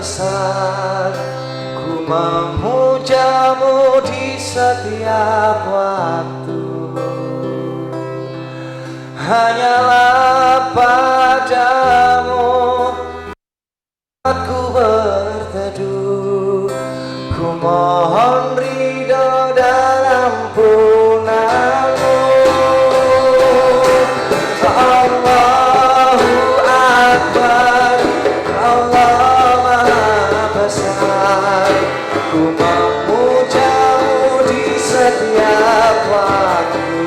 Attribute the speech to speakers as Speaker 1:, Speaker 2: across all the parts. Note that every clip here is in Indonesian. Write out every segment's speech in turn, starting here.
Speaker 1: besar, ku memujamu di setiap waktu. Hanyalah padamu aku berteduh, ku mohon ridho dan ampunanmu. Allahu Akbar, Allah Maha Besar, ku memujamu di setiap waktu.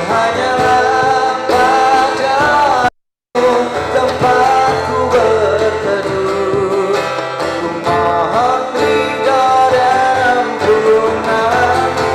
Speaker 1: Hanyalah padamu tempatku berteduh, ku mohon ridho dan ampunanmu.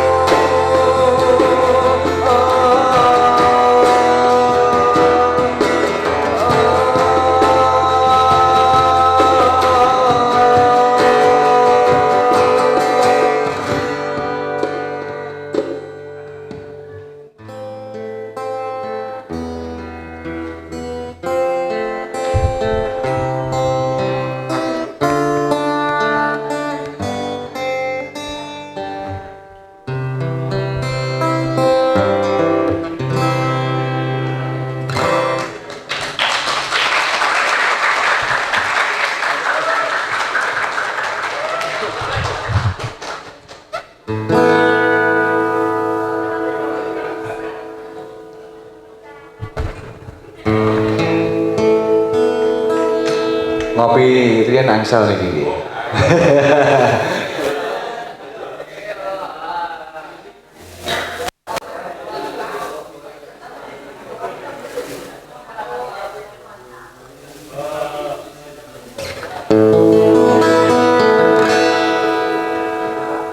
Speaker 2: Ngopi itu kan angsal nih.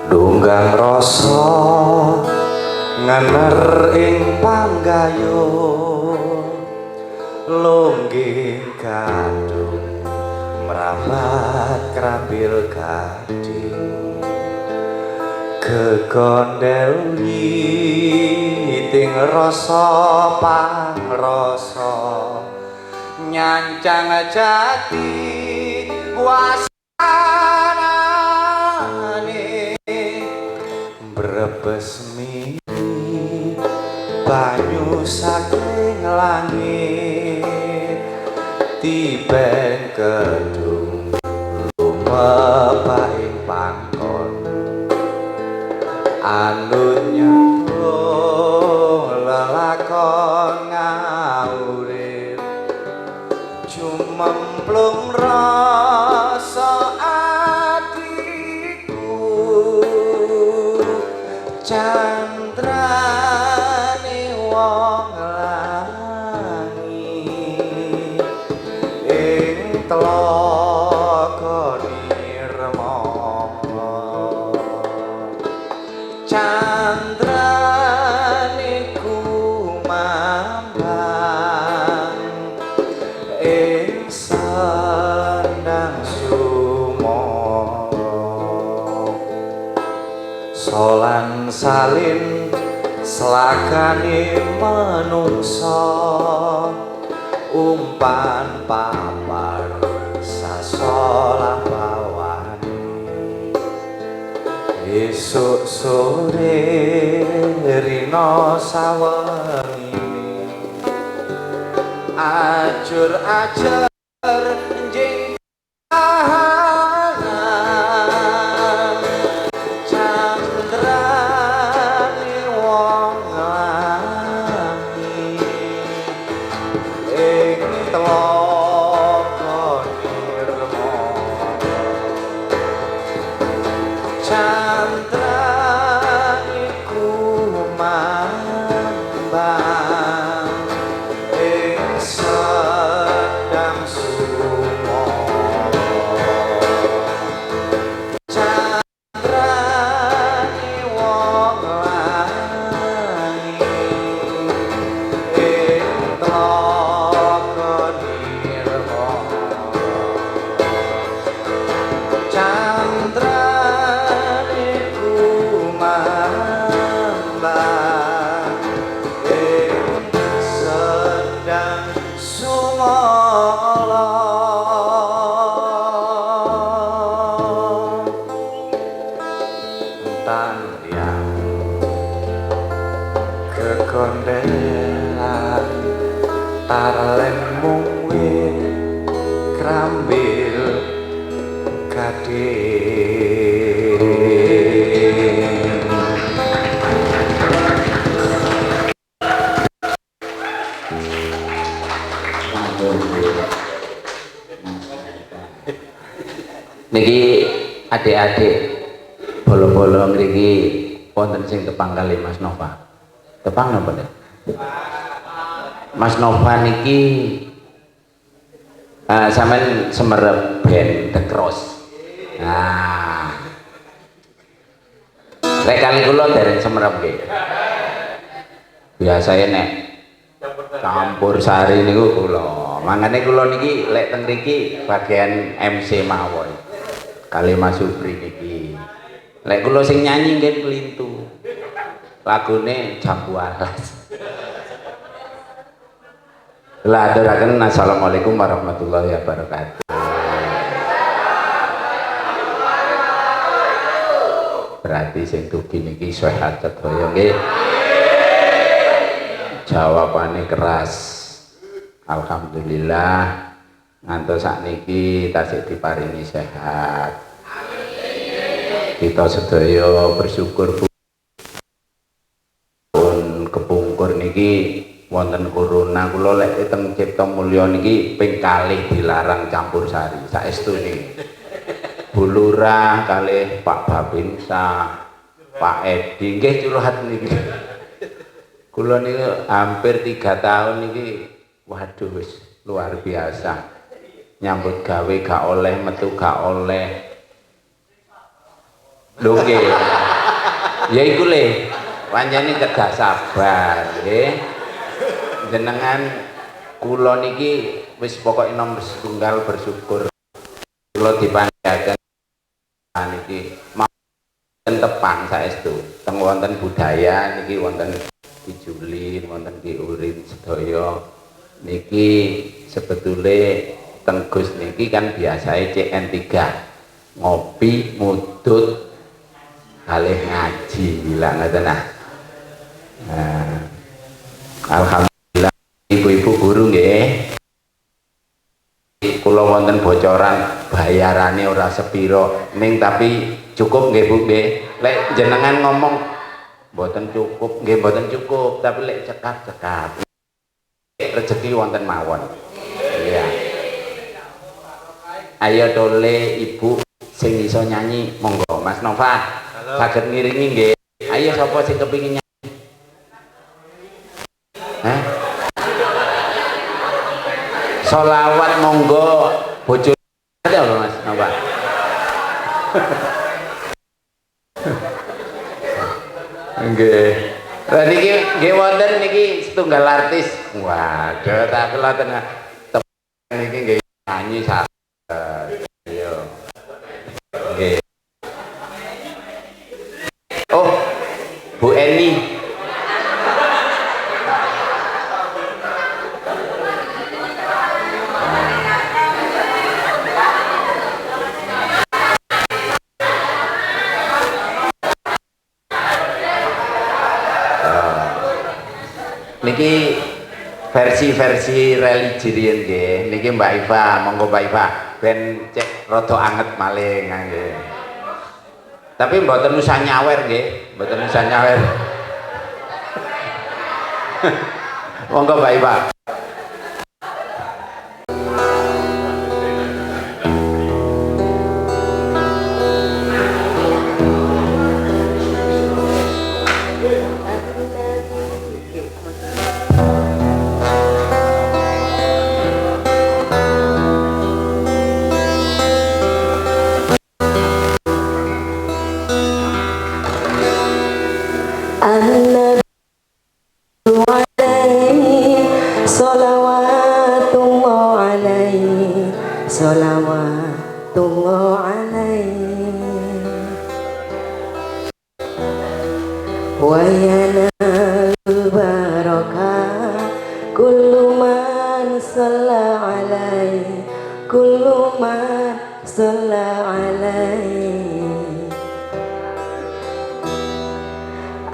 Speaker 1: Dunggang rasa ngener ing panggayuh, longging kadung merapat krambil gading, gegondel witing rasa pangrasa, nyancang jati wasanane, brebes mimi banyu saking langit, tiben kedung lumebaing pangkon, anut nyemplung lelakon ngawurip, cumemplung rasa atiku, candrane wong langi ing tlaga nirmala, candrane kumambang ing sandang sumala, solan salin selakane manungsa, umpan papar sasolah bawani, esuk sore rina sawengi, ajur-ajur njing kahanan, candrane wong langi ing tlaga nirmala, candrane kumambang ing sandang sumala, candrane wong langi ing tlaga nirmala, candrane Paralen mung wit krambil gading.
Speaker 3: Niki adik-adik bolo-bolo ngriki wonten sing tepang kali Mas Nova. Tepang napa nek? Mas Nova niki sampean semerep band The Cross. Nah. Lek kali kula dereng semerep nggih. Biasane nek campur sari niku kula. Mangane kula niki lek teng mriki bagian MC mawon. Kali Mas Supri niki. Lek kula sing nyanyi nggih kelintu. Lagune Jambu Alas. Lah aturaken assalamualaikum warahmatullahi wabarakatuh. Berarti sing dugi niki sehat sedaya nggih. Jawabane keras. Alhamdulillah ngantos sakniki tasih diparingi sehat. Kita sedaya bersyukur pun kepungkur niki wonten corona. Kula lek teng Cipta Mulya niki ping kalih dilarang campur sari saestu niki. Bu Lurah kalih Pak Babinsa, Pak Edi nggih curhat niki. Kula niku hampir 3 tahun niki waduh wis luar biasa. Nyambut gawe gak oleh, metu gak oleh. Lho nggih. Ya iku le, pancene kedah sabar nggih. Jenengan kula niki wis pokoke nomor setunggal bersyukur kula dipandhaken niki wonten tepang saestu teng wonten budaya niki wonten Ki Julin wonten Ki Urin sedaya niki sebetule teng Gus niki kan biasae CN3 ngopi mudut kalih ngaji lah ngoten nah. Alhamdulillah ibu-ibu guru nggih. Kula wonten bocoran bayarane ora sepiro ning tapi cukup nggih Bu nggih. Lek jenengan ngomong mboten cukup nggih mboten cukup tapi lek cekap-cekap rezeki wonten mawon. Iya. Ayo tole ibu sing iso nyanyi monggo Mas Nova. Saged ngiringi nggih. Ayo sapa sing kepengin nyanyi? Hah? Solawat monggo bojo ada lho Mas Nova. Nggih. Lah niki nggih wonten niki setunggal artis. Waduh tak kelaten niki nggih nyanyi saged. Yo. Nggih. Oh, Bu Eni. Niki versi-versi religi riyen nggih. Niki Mbak Iva, monggo Mbak Iva ben cek rada anget maling nggih. Tapi mboten usah nyawer nggih, mboten usah nyawer. Monggo Mbak Iva.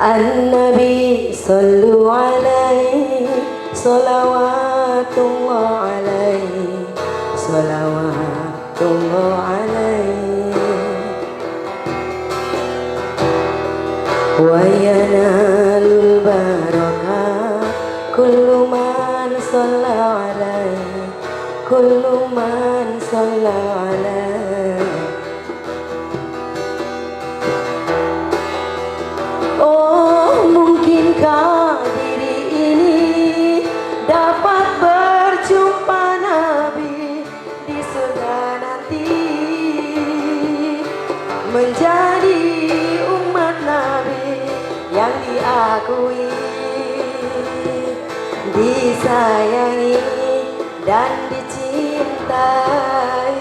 Speaker 4: An-Nabi sallu alaihi salawat alaihi, salawatullah alaihi. Wa yanalul barakah kullu man shalla alaihi, kullu man shalla alaihi. Oh, mungkinkah diri ini dapat berjumpa Nabi di surga nanti, menjadi umat Nabi yang diakui, disayangi dan dicintai.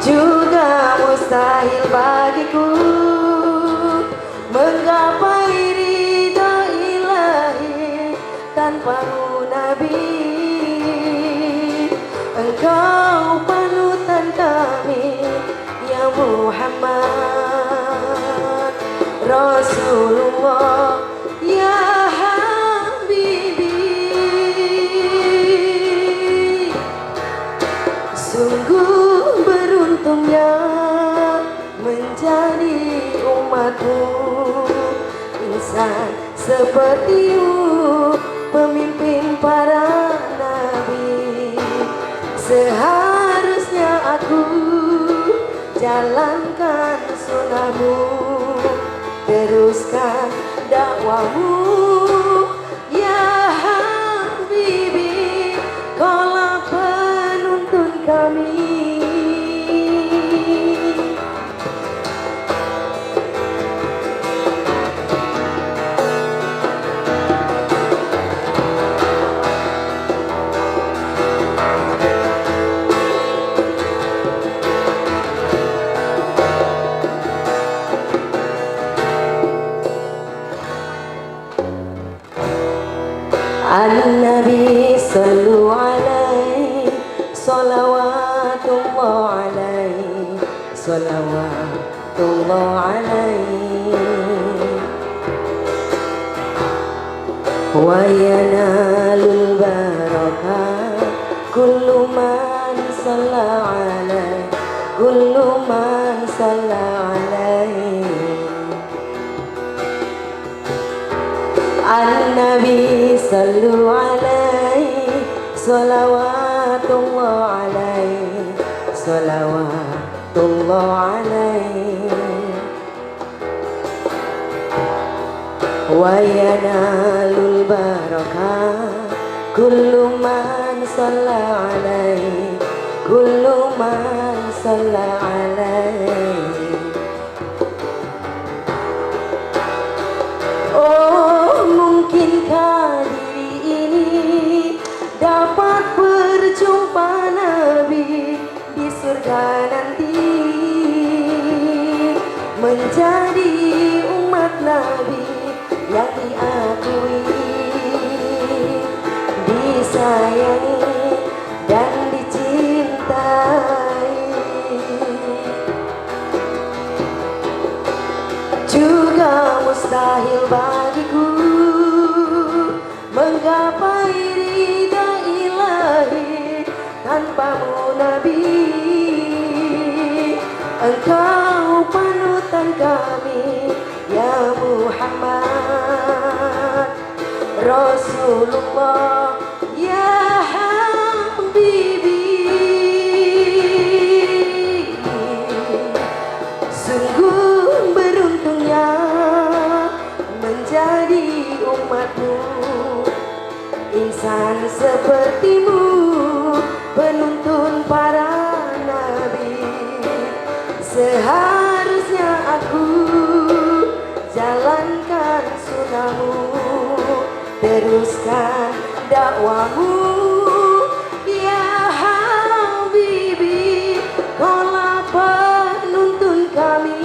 Speaker 4: Juga mustahil bagiku menggapai ridha ilahi tanpamu Nabi. Engkau panutan kami ya Muhammad Rasulullah ya Habibi. Sungguh beruntungnya menjadi umatmu, insan sepertimu, pemimpin para nabi. Seharusnya aku jalankan sunnahmu, teruskan dakwamu ya Habibi, kaulah penuntun kami. An-Nabi sallu alaihi, salawatullah alaihi, salawatullah alaihi. Wa yanalul barakah kullu man shalla alaihi, kullu man shalla alaihi. An-Nabi sallu alaihi, salawatullah alaihi, salawatullah alaihi. Wa yanalul barakah kullu man shalla alaihi, kullu man shalla alaihi. Oh, mungkinkah diri ini dapat berjumpa Nabi di surga nanti, menjadi umat Nabi yang diakui, disayangi dan dicintai. Juga mustahil bagiku menggapai ridha ilahi tanpamu Nabi. Engkau panutan kami ya Muhammad Rasulullah ya Habibi. Sungguh beruntungnya menjadi umatmu, insan sepertimu, penuntun para nabi. Seharusnya aku jalankan sunnahmu, teruskan dakwamu ya Habibi, kaulah penuntun kami.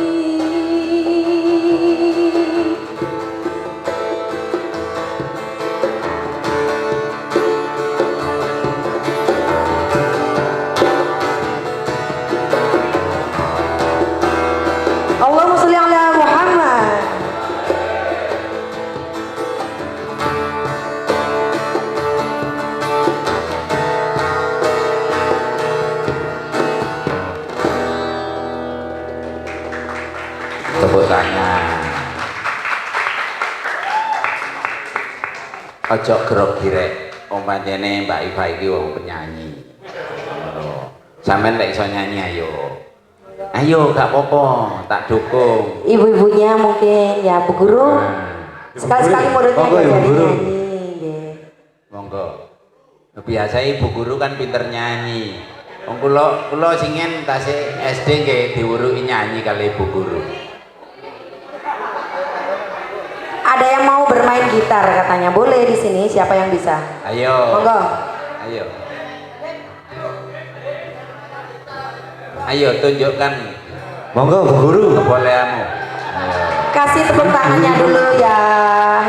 Speaker 4: Allahumma sholli ala Muhammad.
Speaker 3: tepuk tangan. Ojo grogi rek. Pancene Mbak Iva iki wong penyanyi. Sampeyan lek iso nyanyi ayo. Ayo gak apa-apa, tak dukung.
Speaker 4: Ibu-ibunya mungkin ya Bu Guru. Sekali-sekali muridnya
Speaker 1: Monggo, Ibu
Speaker 4: jadi
Speaker 1: Guru.
Speaker 4: nyanyi. Nggih.
Speaker 3: Monggo. Biasa Ibu Guru kan pinter nyanyi. Wong kula singen tasih SD nggih diwuruki nyanyi kali Ibu Guru.
Speaker 4: Ada yang mau bermain gitar katanya. Boleh di sini, siapa yang bisa?
Speaker 3: Ayo.
Speaker 4: Monggo.
Speaker 3: Ayo. Ayo tunjukkan
Speaker 1: Monggo Bu Guru.
Speaker 3: kebolehanmu. Ayo.
Speaker 4: Kasih tepuk tangannya dulu ya.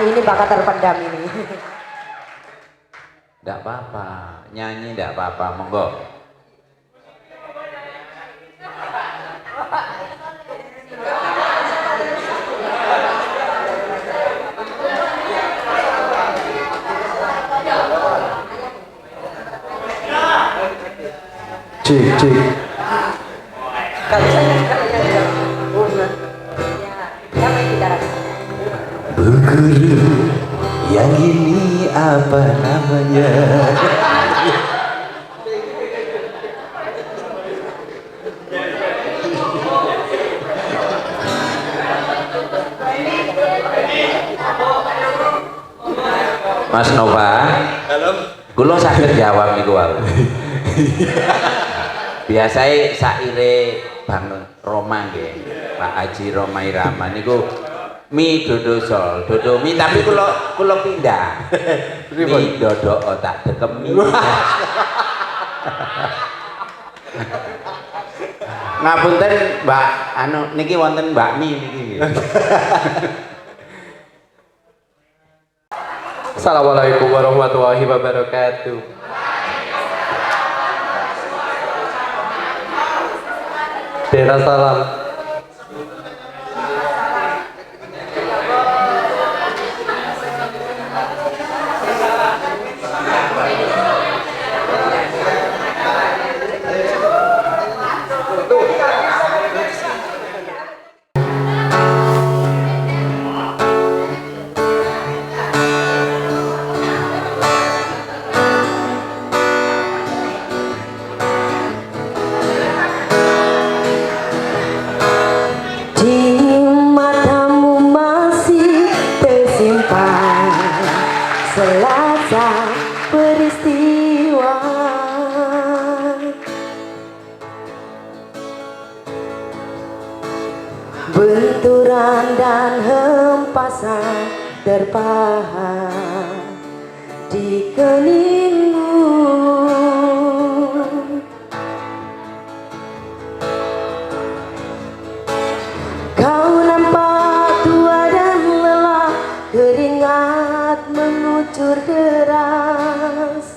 Speaker 4: Ini bakat terpendam ini.
Speaker 3: Nggak apa-apa, nyanyi nggak apa-apa, monggo.
Speaker 1: Cik, cik.
Speaker 4: Kalau saya ya main gitar.
Speaker 1: Bu Guru, yang ini apa namanya?
Speaker 3: Mas Nova, kula saged jawab niku wae. Biasane saire Bang Roma nggih, Pak Haji Roma Irama niku mi dodo sol, dodo mi tapi kula pindah. Mi dodo tak dekemi. Ngapunten Mbak, anu niki wonten Mbak Mi niki.
Speaker 5: Assalamualaikum warahmatullahi wabarakatuh. Dera salam.
Speaker 4: Selasa peristiwa benturan dan hempasan terpahat di keningmu. Kau nampak tua dan lelah, keringat mengucur deras,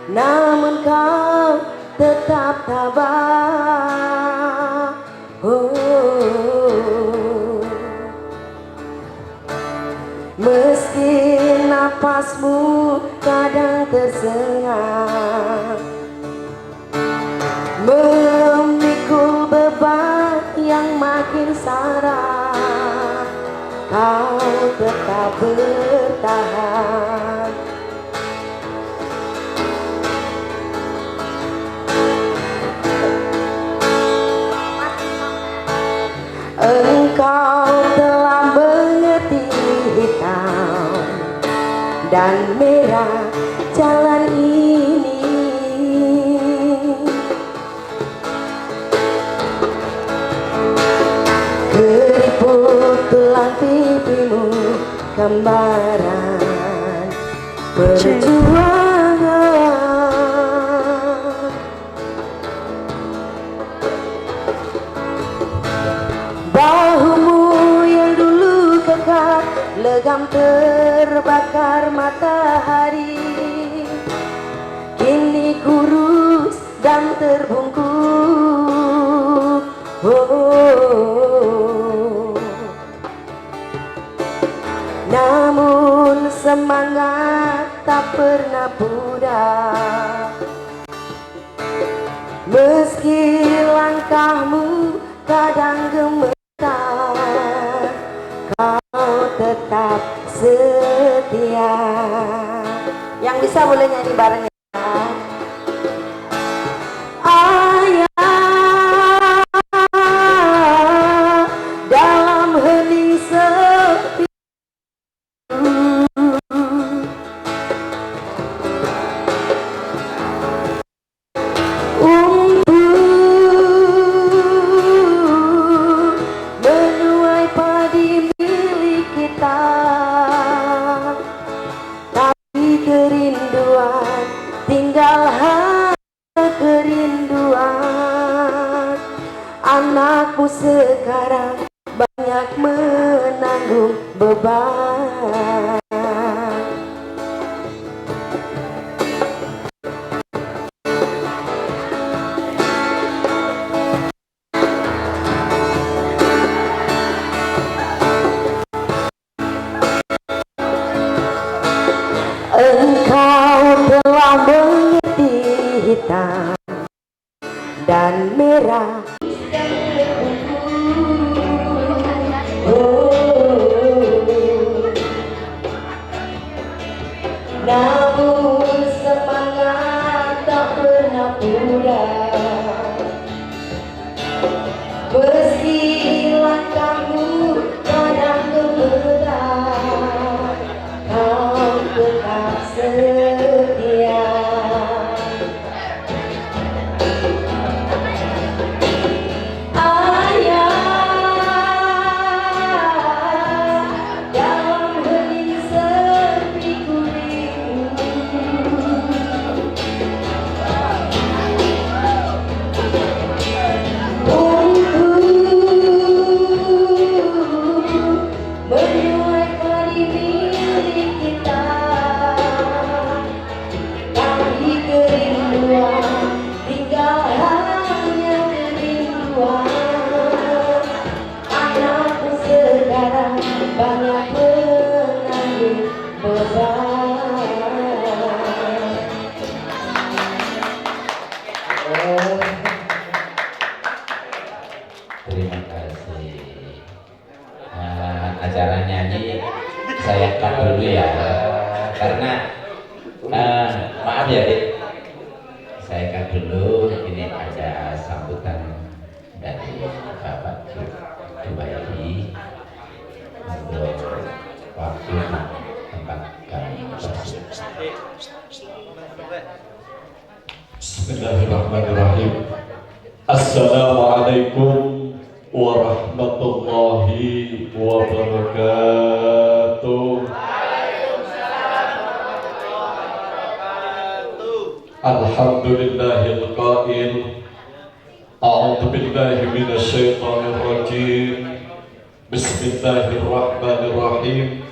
Speaker 4: namun kau tetap tabah. Meski napasmu kadang tersengat, memikul beban yang makin syarat, kau tetap bertahan. Engkau telah mengerti hitam dan merah jalan ini. Keriput tulang pipimu gambaran perjuangan. Bahumu yang dulu kekar legam terbakar matahari, kini kurus dan terbungkuk. Namun semangat tak pernah pudar, meski langkahmu kadang gemetar. boleh nyanyi bareng ya. Ayah dalam hening sepi, menuai padi milik kita, tapi kerinduan tinggal hanya kerinduan. Anakku sekarang banyak menanggung beban. Engkau telah mengerti hitam dan merah. Namun semangat tak pernah pudar, meski langkahmu kadang terberat, kau tetap setia. Dalam hening sepi ku menuai padi milik kita, tapi kerinduan tinggal hanya kerinduan. Anakku sekarang banyak menanggung beban.
Speaker 3: Terima kasih. Acara nyanyi saya cut dulu ya, karena maaf ya Dik, saya cut dulu. Ini ada sambutan dari Bapak Jubaidi untuk waktu tempat kami bersih.
Speaker 6: Bismillahirrahmanirrahim. Assalamualaikum warahmatullahi wabarakatuh. Alhamdulillahil qail, a'udzu billahi minasyaitonir rajim. Bismillahirrahmanirrahim.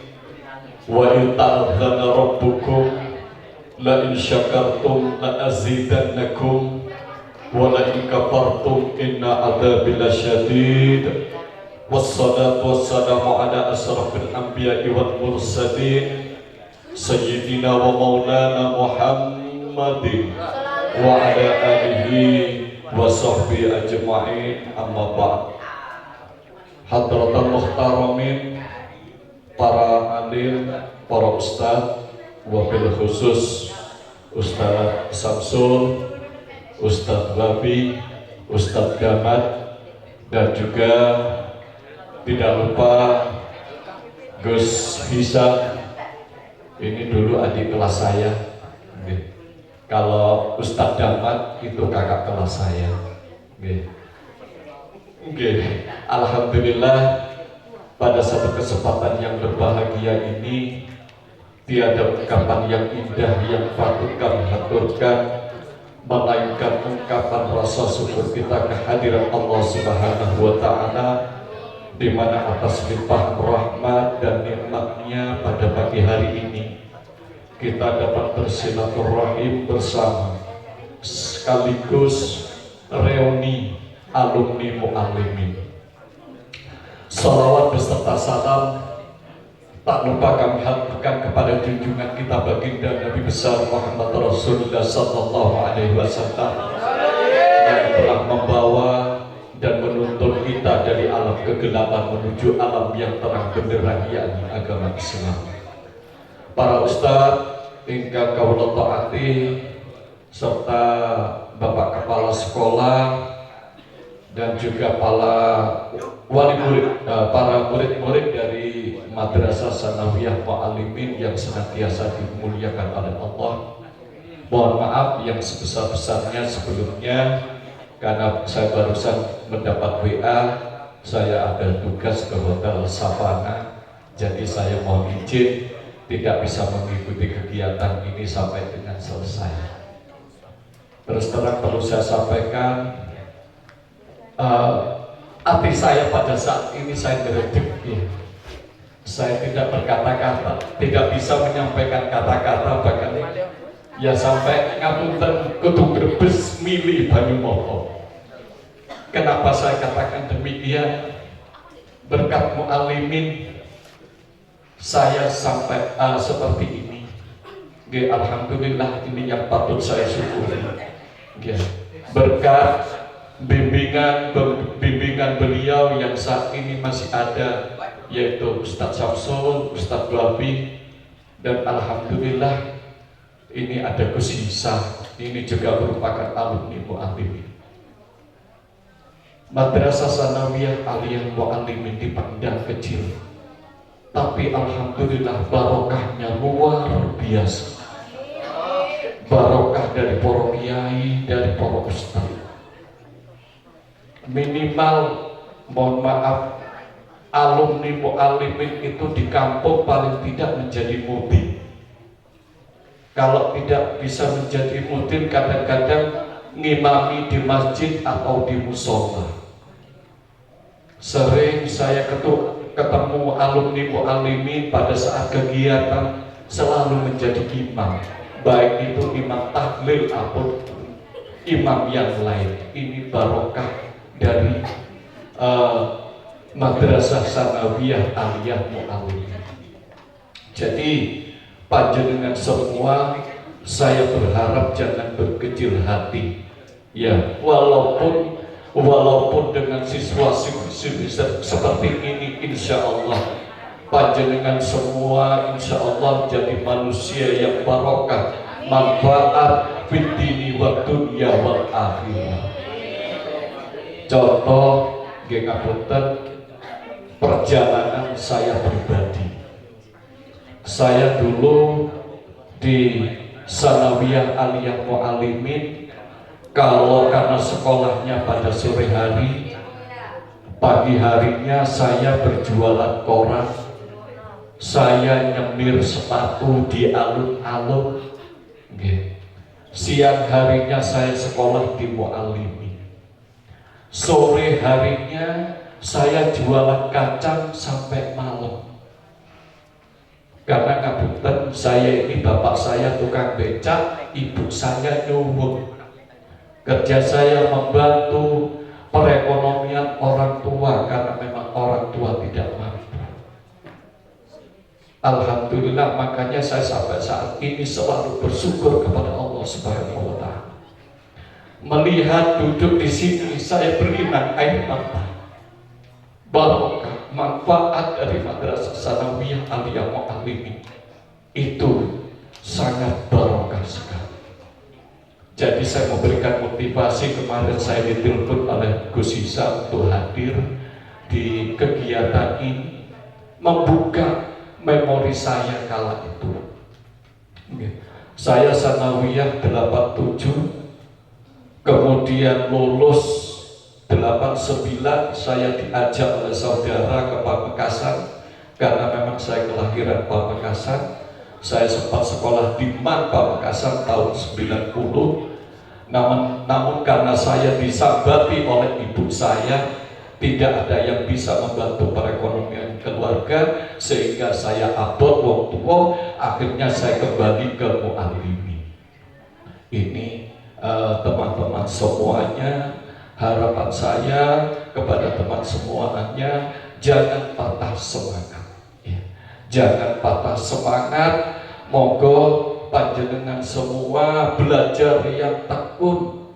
Speaker 6: Wa in ta'adzana rabbukum la in syakartum la azidannakum wa la in kafartum inna adzabi lasyadid. Wassalatu wassalamu ala asrafil anbiya'i wal mursalin sayyidina wa maulana Muhammadin wa ala alihi wa sahbihi ajma'in, amma ba'd. Hadratul muhtaramin, para alim, para ustaz, wabil khusus Ustaz Samsul, Ustaz Rabi, Ustaz Gamat, dan juga tidak lupa Gus Hisam. Ini dulu adik kelas saya. Kalau Ustaz Gamat itu kakak kelas saya. Alhamdulillah, pada satu kesempatan yang berbahagia ini tiada ungkapan yang indah yang patut kami haturkan melainkan ungkapan rasa syukur kita kehadiran Allah Subhanahu wa Ta'ala, di mana atas limpah rahmat dan nikmatnya pada pagi hari ini kita dapat bersilaturahim bersama, sekaligus reuni alumni muallimin. Salawat beserta salam tak lupa kami haturkan kepada junjungan kita baginda Nabi besar Muhammad Rasulullah sallallahu alaihi wasallam yang telah membawa dan menuntun kita dari alam kegelapan menuju alam yang terang benderang, yakni agama Islam. Para ustadz, ingkang kawula taati serta Bapak Kepala Sekolah dan juga para murid-murid dari Madrasah Sanawiyah Mu'allimin yang senantiasa dimuliakan oleh Allah. Mohon maaf yang sebesar-besarnya sebelumnya karena saya barusan mendapat WA, saya ada tugas ke Hotel Savana, jadi saya mohon izin tidak bisa mengikuti kegiatan ini sampai dengan selesai. Terus terang perlu saya sampaikan, hati saya pada saat ini saya geredek, ya. Saya tidak berkata-kata, tidak bisa menyampaikan kata-kata, bahkan ya sampai ngapunten kudu Brebes milih Banyumoto. Kenapa saya katakan demikian? Berkat Mu'allimin saya sampai seperti ini. Alhamdulillah, ini yang patut saya syukuri. Berkat bimbingan beliau yang saat ini masih ada, yaitu Ustadz Samsul, Ustadz Dwabi, dan alhamdulillah ini ada Gus Hisa, ini juga merupakan alumni Mu'allimin. Madrasah Sanawiyah Aliyah Mu'allimin dipandang kecil, tapi alhamdulillah barokahnya luar biasa. Barokah dari para kiai, dari para ustaz. Minimal, mohon maaf, alumni Mu'allimin itu di kampung paling tidak menjadi mudin. Kalau tidak bisa menjadi mudin, kadang-kadang ngimami di masjid atau di musola. Sering saya ketemu alumni Mu'allimin pada saat kegiatan selalu menjadi imam, baik itu imam tahlil atau imam yang lain. Ini barokah dari Madrasah Sanawiyah Aliyah Mu'allimin. Jadi panjenengan semua, saya berharap jangan berkecil hati, ya, walaupun dengan situasi seperti ini, insya Allah panjenengan semua insya Allah jadi manusia yang barokah, manfaat fid dini wa dunya wal akhirah. Contoh ngapunten perjalanan saya pribadi. Saya dulu di Sanawiyah Aliyah Mu'allimin, kalau karena sekolahnya pada sore hari, pagi harinya saya berjualan koran, saya nyemir sepatu di alun-alun, siang harinya saya sekolah di Mu'allimin, sore harinya saya jualan kacang sampai malam. Karena ngapunten, saya ini bapak saya tukang becak, ibu saya nyuwun. Kerja saya membantu perekonomian orang tua karena memang orang tua tidak mampu. Alhamdulillah, makanya saya sampai saat ini selalu bersyukur kepada Allah Subhanahu wa Ta'ala. Melihat duduk di sini, saya beriman air mata. Barokah, manfaat dari Madrasah Sanawiyah Aliyah Mu'allimin itu sangat barokah sekali. Jadi saya memberikan motivasi, kemarin saya ditelepon oleh Gus Hisa untuk hadir di kegiatan ini, membuka memori saya kala itu. Saya Sanawiyah 87, kemudian lulus 89, saya diajak oleh saudara ke Pamekasan karena memang saya kelahiran Pamekasan. Saya sempat sekolah di MAN Pamekasan tahun 90. Namun karena saya disambati oleh ibu saya, tidak ada yang bisa membantu perekonomian keluarga, sehingga saya abot wong tua. Akhirnya saya kembali ke Mu'allimin. Ini teman-teman semuanya, harapan saya kepada teman semuanya, jangan patah semangat. Jangan patah semangat. Monggo panjenengan semua belajar yang tekun,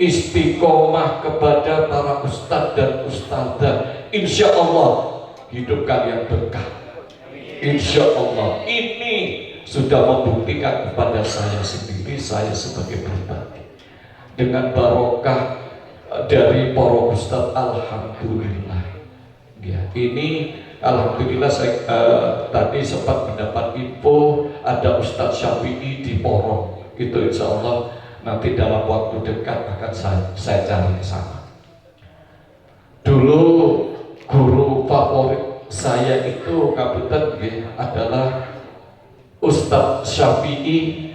Speaker 6: istiqomah kepada para ustadz dan ustadzah. Insya Allah hidup kalian berkah. Insya Allah ini sudah membuktikan kepada saya sendiri, saya sebagai pribadi, dengan barokah dari para ustadz, alhamdulillah. Ya, ini alhamdulillah saya tadi sempat mendapat info ada Ustadz Syafi'i di Porong. Itu insya Allah nanti dalam waktu dekat akan saya cari ke sana. Dulu guru favorit saya itu kabupaten adalah Ustadz Syafi'i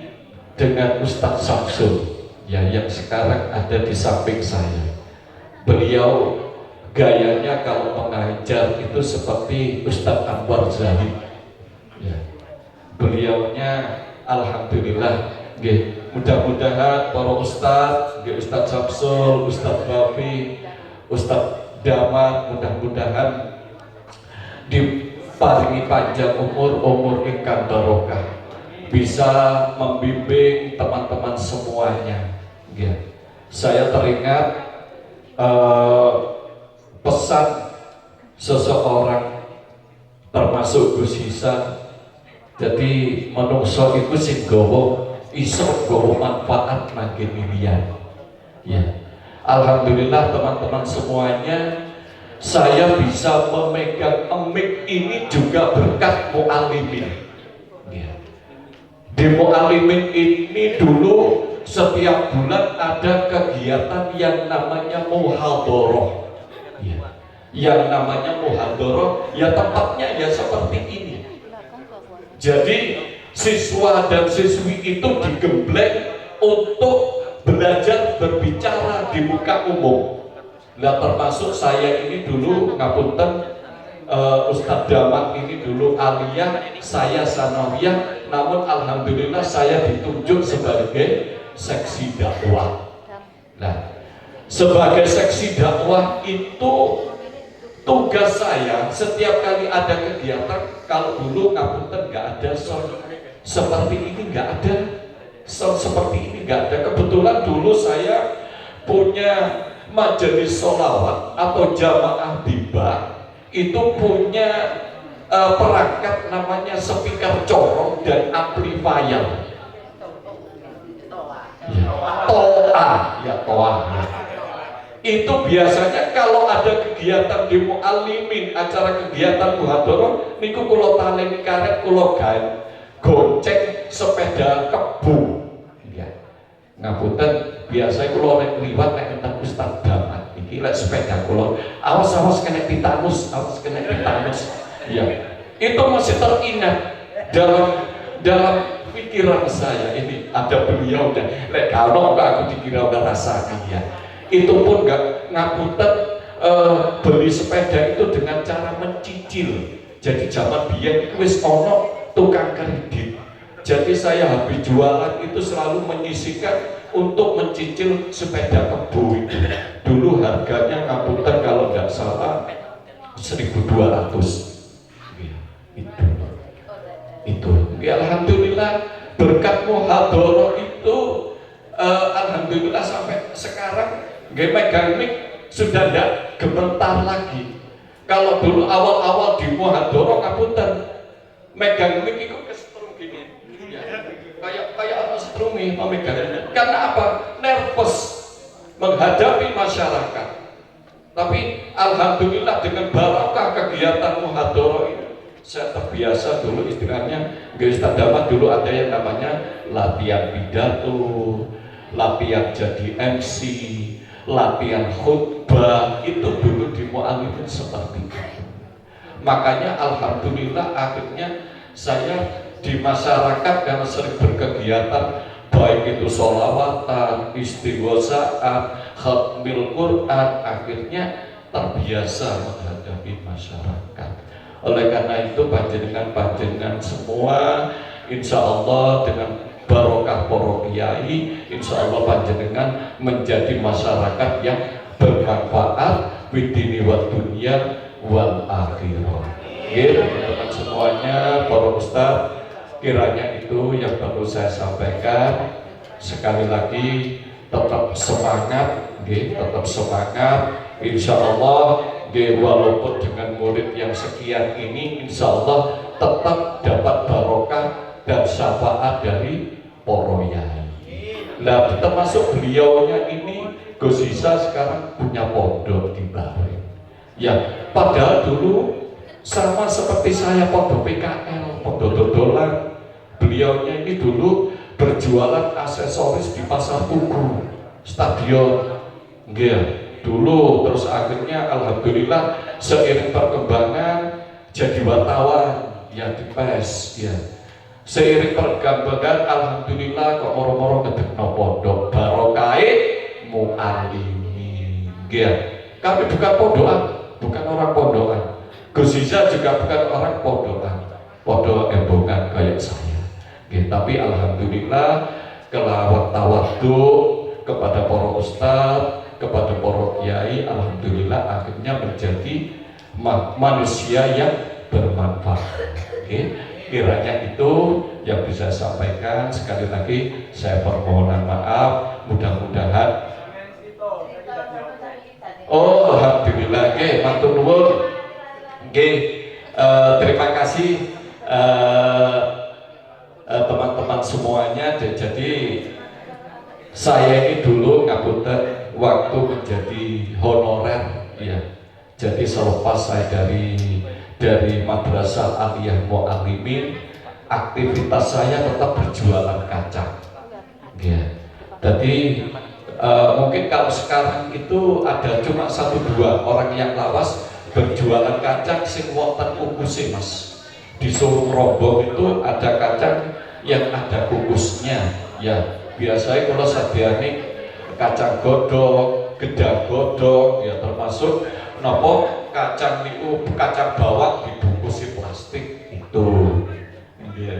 Speaker 6: dengan Ustadz Samsul, ya, yang sekarang ada di samping saya. Beliau gayanya kalau mengajar itu seperti Ustadz Anwar Zahid, ya. Beliaunya alhamdulillah, mudah-mudahan para ustadz, Ustadz Samsul, Ustadz Babi, Ustadz Damat, mudah-mudahan diparingi panjang umur ingkang barokah, bisa membimbing teman-teman semuanya. Ya. Saya teringat pesan seseorang termasuk Gus Hisan. Jadi menungso itu sing gowo iso gowo manfaat makin milian. Ya. Alhamdulillah teman-teman semuanya, saya bisa memegang mic ini juga berkat mu'alimin. Ya. Di mu'alimin ini dulu setiap bulan ada kegiatan yang namanya muhadharah. Ya. Yang namanya muhadharah, ya tempatnya ya seperti ini. Jadi siswa dan siswi itu digembleng untuk belajar berbicara di muka umum. Nah, termasuk saya ini dulu ngapunten, Ustadz Damat ini dulu aliyah, saya sanawiyah, namun alhamdulillah saya ditunjuk sebagai seksi dakwah. Nah, sebagai seksi dakwah itu tugas saya setiap kali ada kegiatan. Kalau dulu ngapunten nggak ada sound seperti ini, nggak ada sound seperti ini, nggak ada. Kebetulan dulu saya punya majelis sholawat atau jamaah tiba, itu punya perangkat namanya speaker corong dan amplifier. Toa. Itu biasanya kalau ada kegiatan di mu'alimin, acara kegiatan muhadharah, niku kula taleni karet, kula gawe gonceng sepeda kebo. Ya. Ngapunten, biasanya kula nek liwat nek enten Ustaz Damat iki lek sepeda kula, awas kena titanus, Ya. Itu masih teringat dalam pikiran saya, ini ada beliau dan lek kalau aku dikira udah rasanya, ya. Itu pun nggak ngapunten, beli sepeda itu dengan cara mencicil. Jadi zaman biyen wis ono tukang kredit. Jadi saya habis jualan itu selalu menyisihkan untuk mencicil sepeda kebo itu. Dulu harganya ngapunten kalau nggak salah 1.200. Itu. Ya, alhamdulillah berkat muhadharah itu, alhamdulillah sampai sekarang megang mic sudah tidak gemetar lagi. Kalau dulu awal-awal di muhadharah ngapunten megang mic itu kesetrum gini, ya. kayak orang setrumi memegang. Karena apa? Nervous menghadapi masyarakat. Tapi alhamdulillah dengan barokah kegiatan muhadharah ini, saya terbiasa. Dulu istilahnya Ustaz Damat dulu ada yang namanya latihan pidato, latihan jadi MC, latihan khutbah, itu dulu di mu'alimin seperti itu. Makanya alhamdulillah akhirnya saya di masyarakat karena sering berkegiatan, baik itu sholawatan, istighosaat, khatmil Quran, akhirnya terbiasa menghadapi masyarakat. Oleh karena itu panjenengan semua insya Allah dengan barokah para kiai, insya Allah panjenengan menjadi masyarakat yang bermanfaat bidini wa dunia wal akhirah. Teman-teman semuanya, para ustadz, kiranya itu yang perlu saya sampaikan. Sekali lagi tetap semangat, tetap semangat. Insya Allah, walaupun dengan murid yang sekian ini, insya Allah tetap dapat barokah dan syafaat dari para yai. Nah, termasuk beliaunya ini Gus Isa sekarang punya pondok di Bahrain. Ya, padahal dulu sama seperti saya pondok PKL, pondok dodolan. Beliaunya ini dulu berjualan aksesoris di pasar Tugu, stadion. Dulu terus akhirnya alhamdulillah seiring perkembangan jadi wartawan ya di PES ya. Seiring perkembangan alhamdulillah kok moro-moro ngedekno pondok barokai mualimin. Kami bukan pondokan, bukan orang pondokan. Gus Iza juga bukan orang pondokan, pondok embongan kayak saya. Tapi alhamdulillah kelawat tawadhu kepada para ustadz, kepada para kiai, alhamdulillah akhirnya menjadi manusia yang bermanfaat. Kiranya itu yang bisa saya sampaikan. Sekali lagi saya permohonan maaf, mudah-mudahan alhamdulillah matur nuwun. Terima kasih teman-teman semuanya. Jadi saya ini dulu ngapunten waktu menjadi honorer ya. Jadi selepas saya dari Madrasah Aliyah Mu'allimin, aktivitas saya tetap berjualan kacang ya. Jadi mungkin kalau sekarang itu ada cuma 1-2 orang yang lawas berjualan kacang sing wonten kukusé Mas. Di Sulung Rombong itu ada kacang yang ada kukusnya ya. Biasanya kalau sadiane kacang godok, gedang godok ya, termasuk nopo kacang niku kacang bawang dibungkusi plastik itu ya.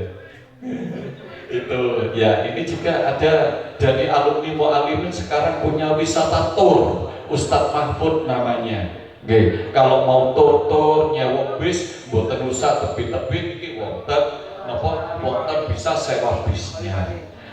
Speaker 6: Itu ya, ini juga ada dari alumni Mu'allimin sekarang punya wisata tour, Ustadz Mahfud namanya. Kalau mau tur nyewa bis mboten usah tebit-tebit iki wonten napa wonten bisa sewa bisnya.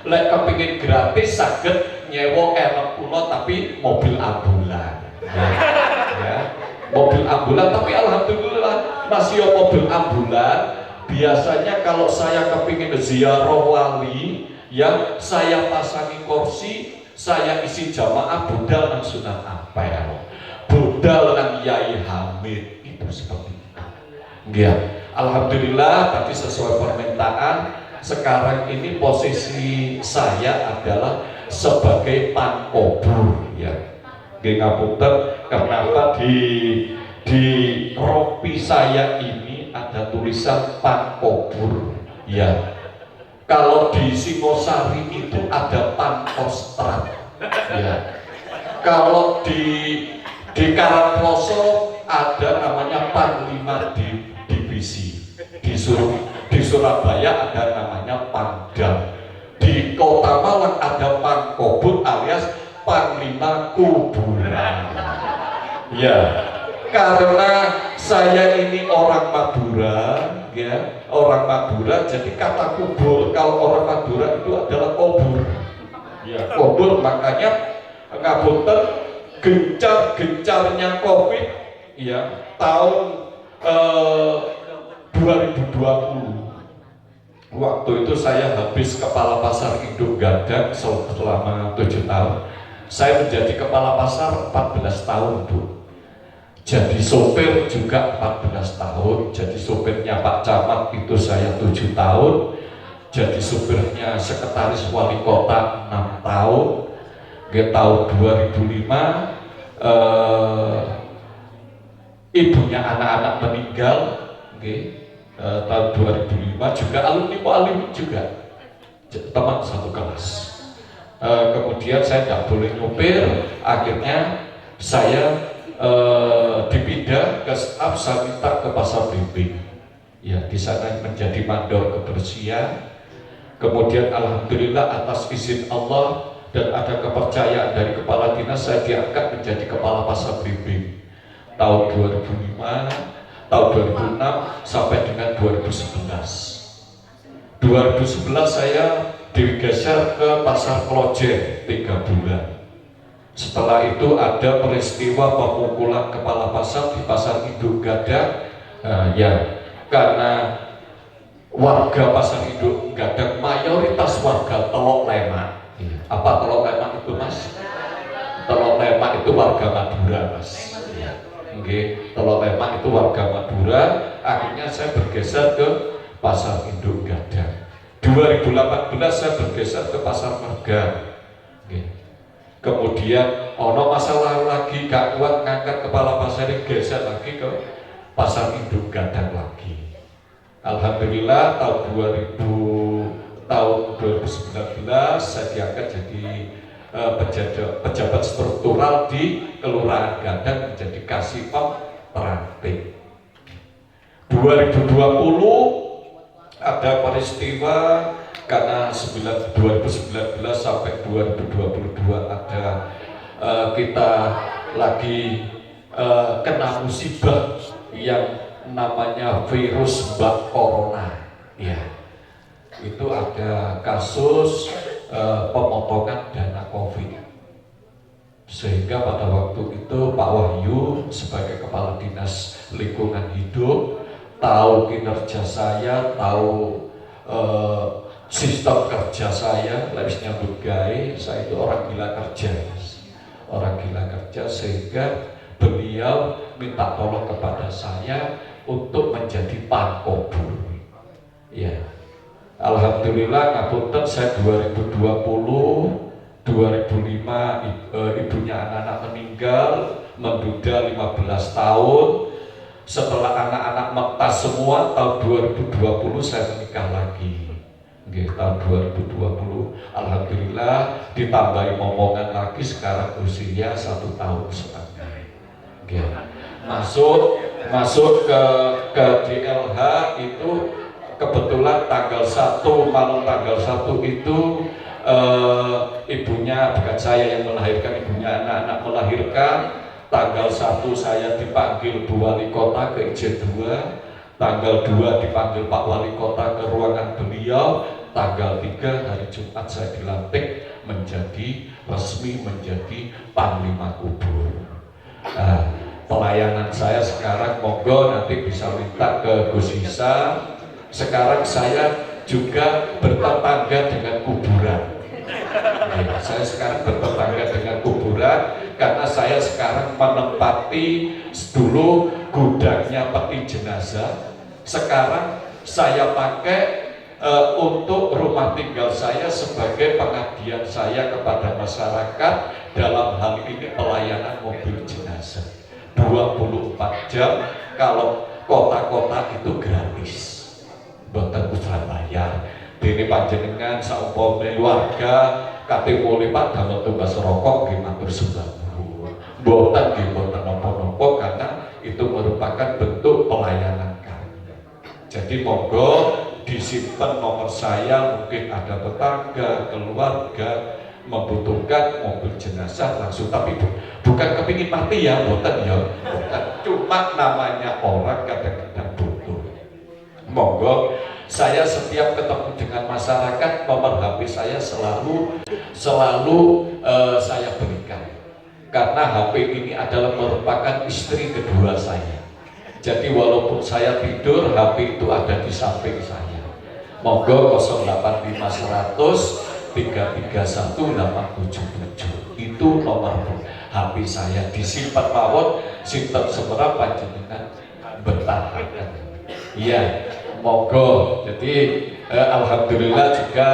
Speaker 6: Lek kepingin gratis saged nyewa elok kula tapi mobil ambulan. Ya. Mobil ambulan, tapi alhamdulillah masih mobil ambulan. Biasanya kalau saya kepingin ziarah wali ya, saya pasangi kursi, saya isi jamaah budal nang Sunan Ampel, budal nang Yai Hamid, itu seperti itu. Ya, alhamdulillah tadi sesuai permintaan. Sekarang ini posisi saya adalah sebagai pankobur ya. Ngapunten, kenapa di rompi saya ini ada tulisan pankobur ya. Kalau di Singosari itu ada pankostrat ya. Kalau di Karangploso ada namanya Panglima Divisi. Di Surabaya ada namanya Pangdam. Di Kota Malang ada Pankobur alias Panglima Kuburan. Ya, karena saya ini orang Madura, ya, orang Madura. Jadi kata kubur kalau orang Madura itu adalah kubur. Ya, kubur, makanya ngapunten gencar-gencarnya COVID, ya, tahun 2020. Waktu itu saya habis kepala pasar induk gadang selama 7 tahun. Saya menjadi kepala pasar 14 tahun, Bu. Jadi sopir juga 14 tahun. Jadi sopirnya Pak Camat itu saya 7 tahun. Jadi sopirnya sekretaris wali kota 6 tahun. Tahun 2005 ibunya anak-anak meninggal. Tahun 2005 juga alumni Mu'allimin juga, teman satu kelas. Kemudian saya tidak boleh nyopir, akhirnya saya dipindah ke staff, saya minta ke Pasar Blimbing. Ya, di sana menjadi mandor kebersihan. Kemudian alhamdulillah atas izin Allah dan ada kepercayaan dari kepala dinas, saya diangkat menjadi kepala Pasar Blimbing tahun 2005. Tahun 2006 sampai dengan 2011. 2011 saya digeser ke Pasar Klojen 3 bulan. Setelah itu ada peristiwa pemukulan kepala pasar di Pasar Induk Gadang. Ya, karena warga Pasar Induk Gadang mayoritas warga Telok Lemak. Apa Telok Lemak itu, Mas? Telok Lemak itu warga Madura, Mas. Oke, Telok Lemak itu warga Madura. Akhirnya saya bergeser ke Pasar Induk Gadang. 2018 saya bergeser ke Pasar Marga. Oke. Kemudian ono masalah lagi, gak kuat ngangkat kepala pasar, geser lagi ke Pasar Induk Gadang lagi. Alhamdulillah tahun 2019 saya diangkat jadi pejabat struktural di Kelurahan Gadang menjadi Kasipam Peranting. 2020 ada peristiwa karena 2019 sampai 2022 ada kita lagi kena musibah yang namanya virus bak corona, ya. Itu ada kasus pemotongan dana COVID, sehingga pada waktu itu Pak Wahyu sebagai Kepala Dinas Lingkungan Hidup tahu kinerja saya, tahu sistem kerja saya, lewis nyambut gawe, saya itu orang gila kerja, sehingga beliau minta tolong kepada saya untuk menjadi pangkobur. Ya, alhamdulillah ngapunten saya 2020 ibunya anak-anak meninggal, menduda 15 tahun. Setelah anak-anak mentas semua, tahun 2020 saya menikah lagi. Oke, tahun 2020 alhamdulillah ditambahi momongan lagi, sekarang usia 1 tahun setengah. Oke. Masuk ke DLH itu kebetulan tanggal 1 malam tanggal 1 itu ibunya, bukan saya yang melahirkan, ibunya anak-anak melahirkan. Tanggal 1 saya dipanggil Bu Wali Kota ke Ijen 2, tanggal 2 dipanggil Pak Wali Kota ke ruangan beliau, tanggal 3 hari Jumat saya dilantik resmi menjadi Panglima Kubur. Pelayanan saya sekarang monggo nanti bisa minta ke Gus Isa. Sekarang saya juga bertetangga dengan kuburan. Saya sekarang bertetangga dengan kuburan karena saya sekarang menempati dulu gudangnya peti jenazah. Sekarang saya pakai untuk rumah tinggal saya sebagai pengabdian saya kepada masyarakat dalam hal ini pelayanan mobil jenazah 24 jam. Kalau kota-kota itu gratis, boten usah bayar. Dene panjenengan saumpama warga kate mulih Pak damel tumbas rokok nggih matur sembah. Boten nggih boten napa-napa karena itu merupakan bentuk pelayanan kami. Jadi monggo disimpan nomor saya, mungkin ada tetangga, keluarga membutuhkan mobil jenazah langsung, tapi bukan kepingin mati ya, boten ya, bukan. Cuma namanya orang kadang-kadang butuh. Monggo, saya setiap ketemu dengan masyarakat, nomor HP saya selalu saya berikan, karena HP ini adalah merupakan istri kedua saya. Jadi walaupun saya tidur, HP itu ada di samping saya. Monggo 085 100 331 877 itu nomor HP saya, disimpan mawon sinten semerap panjenengan bertahan. Iya, monggo. Jadi alhamdulillah juga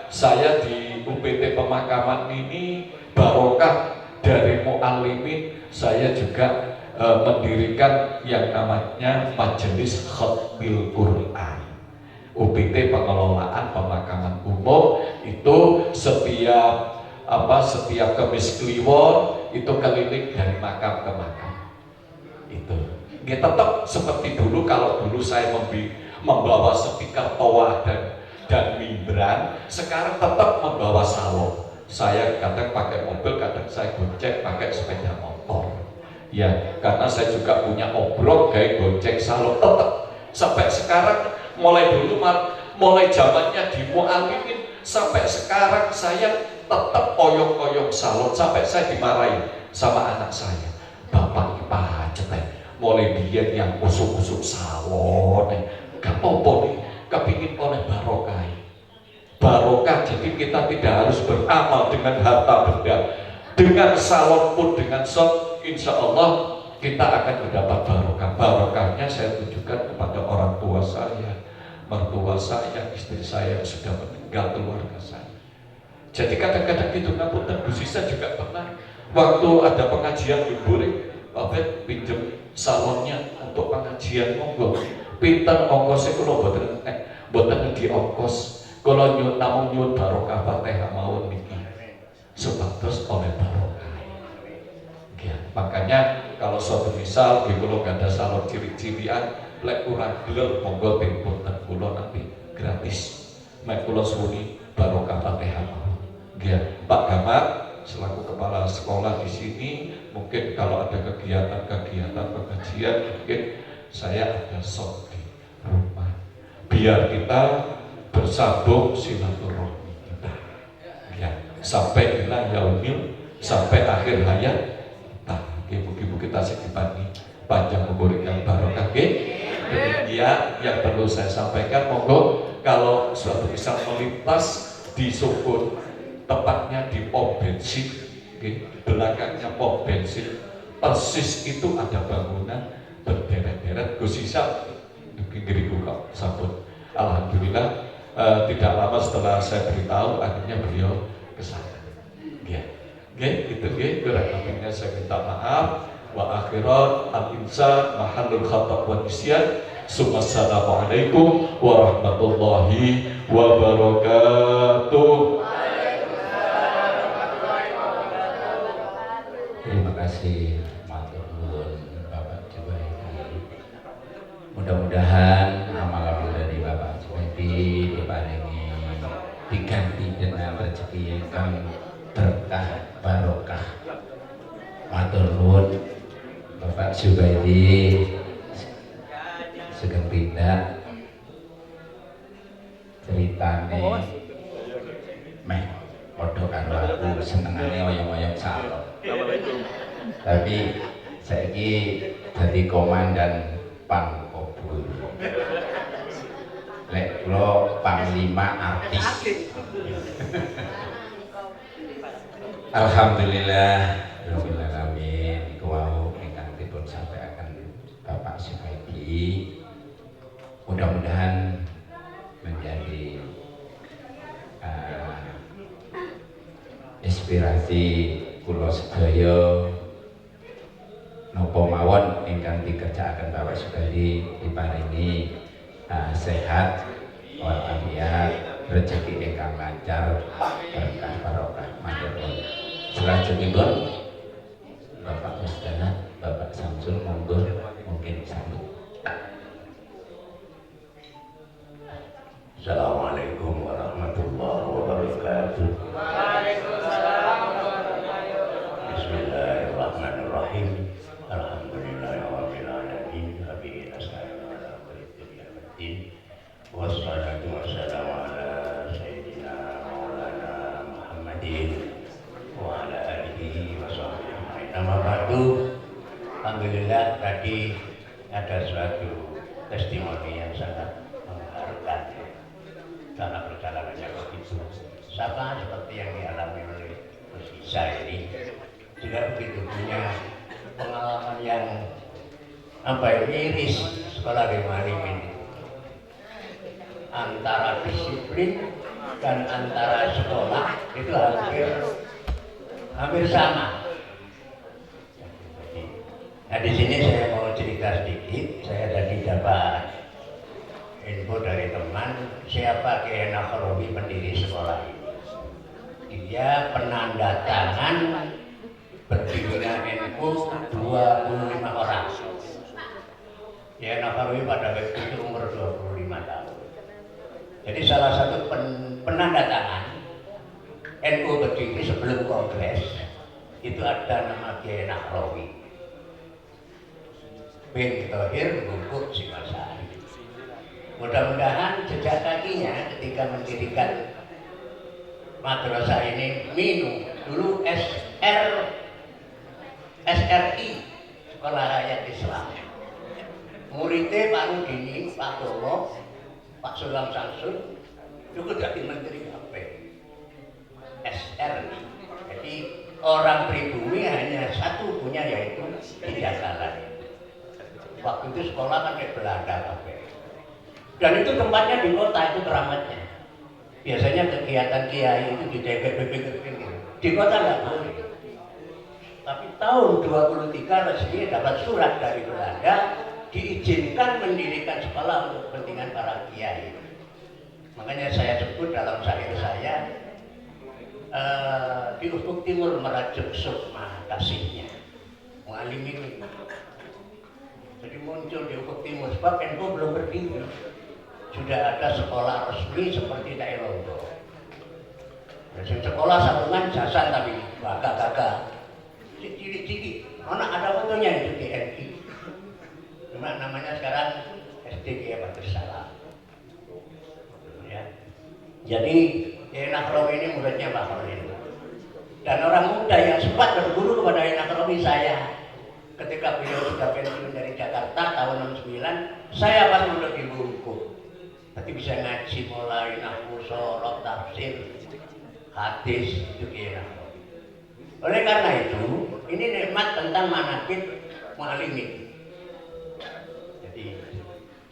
Speaker 6: saya di UPT pemakaman ini barokah dari muallimin, saya juga mendirikan yang namanya Majelis Khatmil Quran. UPT pengelolaan pemakaman umum itu setiap Kamis Kliwon itu keliling dari makam ke makam. Itu ya, tetap seperti dulu. Kalau dulu saya membawa speaker toa dan mimbran, sekarang tetap membawa salon. Saya kadang pakai mobil, kadang saya gocek pakai sepeda motor. Ya, karena saya juga punya obrol kayak gocek salon tetap. Sampai sekarang mulai zamannya di muallimin sampai sekarang saya tetap oyong-oyong salon, sampai saya dimarahin sama anak saya. Bapak ini pacet mulai diet yang usuk-usuk salon gak apa-apa nih, kepingin oleh barokah. Barokah, jadi kita tidak harus beramal dengan harta benda. Dengan salon pun, dengan shop, insya Allah kita akan mendapat barokah. Barokahnya saya tunjukkan kepada orang tua saya, mertua saya, istri saya yang sudah meninggal, keluarga saya. Jadi kadang-kadang gitu, ngapunten Bu Sisa juga pernah waktu ada pengajian Bubure, Bapak pinjam salonnya untuk pengajian, monggo. Pinten ongkosnya kalau boten di ongkos, kalau nyun namung nyun barokah Fatihah mawon niki. Supados oleh barokah. Ya, makanya kalau suatu misal di kulo gak ada salon ciri-cirian, lek kurang gelem monggo telepon kulo nanti gratis. Mek kulo suwuni barokah Fatihah mawon. Ya, Pak Gamat selaku kepala sekolah di sini, mungkin kalau ada kegiatan-kegiatan pengajian, mungkin saya ada shop di rumah. Biar kita bersambung silaturahmi kita. Ya, sampai ila yaumil, sampai akhir hayat. Nah, ibu-ibu kita sedipani panjang umur yang barokah. Ya, yang perlu saya sampaikan, monggo kalau suatu misal melintas di Sukun, tepatnya di pom bensin, belakangnya pom bensin, persis itu ada bangunan berderet-deret. Gus Isa ngiriku kok sabun. Alhamdulillah tidak lama setelah saya beritahu, akhirnya beliau ke sana. Itu kurang lebihnya saya minta maaf. Wa akhirat al-insan mahallul khata' wa nisyan. Assalamualaikum warahmatullahi wabarakatuh.
Speaker 3: Terima kasih matur nuwun Bapak Jubaidi. Mudah-mudahan amal-amal dari Bapak Jubaidi diparingi diganti dengan rezeki yang berkah barokah. Matur nuwun Bapak Jubaidi. Sugeng tindak ceritane meh padha karo aku, senengane oyong-oyong salon. Tapi saiki dadi komandan Pangkobul. Lek kula panglima artis. Alhamdulillah rabbil alamin. Iku wau ingkang dipun sampaikan Bapak Jubaidi. Mudah-mudahan menjadi inspirasi kula sedaya napa mawon ingkang dikerjakaken Bapak Jubaidi diparingi sehat walafiat, rezeki ingkang lancar, berkah barokah. Matur nuwun. Selanjutipun Bapak Ustaz, Bapak Samsul monggo mungkin sambut.
Speaker 7: Assalamualaikum warahmatullahi wabarakatuh. Bismillahirrahmanirrahim. Alhamdulillahirabbil alamin. Wabihi nasta'inu ala kulli syai'in. Wassalatu wassalamu ala sayyidina maulana Muhammadin wa ala alihi wa sahbihi ajma'in. Amma ba'du. Alhamdulillah tadi ada suatu testimoni yang sangat mengharukan dalam perjalanannya begitu, sama seperti yang dialami oleh Gus Isa ini juga begitu punya pengalaman yang miris sekolah di Marimin, antara disiplin dan antara sekolah itu hampir sama. Nah di sini saya mau cerita sedikit. Saya tadi dapat info dari teman, siapa Kiai Nakhrawi pendiri sekolah ini. Dia penanda tangan berdirinya NU 25 orang. Kiai Nakhrawi pada waktu itu umur 25 tahun. Jadi salah satu penanda tangan NU berdiri sebelum kongres itu ada nama Kiai Nakhrawi bin Thohir Bungkuk Singosari. Mudah-mudahan jejak kakinya ketika mendirikan madrasah ini dulu SRI Sekolah Rakyat Islam. Muridnya Pak Rudini, Pak Tomo, Pak Sulam Samsun itu jadi menteri apa? SRI. Jadi orang pribumi hanya satu punya yaitu tiga jalan. Waktu itu sekolah kan di Belanda apa? Dan itu tempatnya di kota itu keramatnya. Biasanya kegiatan kiai itu di DPP di kota nggak boleh. Tapi tahun 23 resmi dapat surat dari Belanda diizinkan mendirikan sekolah untuk kepentingan para kiai. Makanya saya sebut dalam syair saya di ufuk timur merajuk sukma kasihnya mu'alimin. Jadi muncul di ufuk timur sebab NU belum berdiri. Sudah ada sekolah resmi seperti daerah Lombok. Sekolah sambungan jasa tapi gagah-gagah. Cilik-cilik. Mana ada fotonya itu DNI. Cuma namanya sekarang SDG Pancasila. Ya. Jadi Nahrawi ini muridnya Pak Khalil. Dan orang muda yang sempat berguru kepada Nahrawi saya. Ketika beliau sudah pensiun dari Jakarta tahun 69, saya pas mondok di Bungkuk. Tapi bisa ngaji mulai nahwu, sorok, tafsir, hadis itu kira. Oleh karena itu, ini nikmat tentang manaqib mu'alimin. Jadi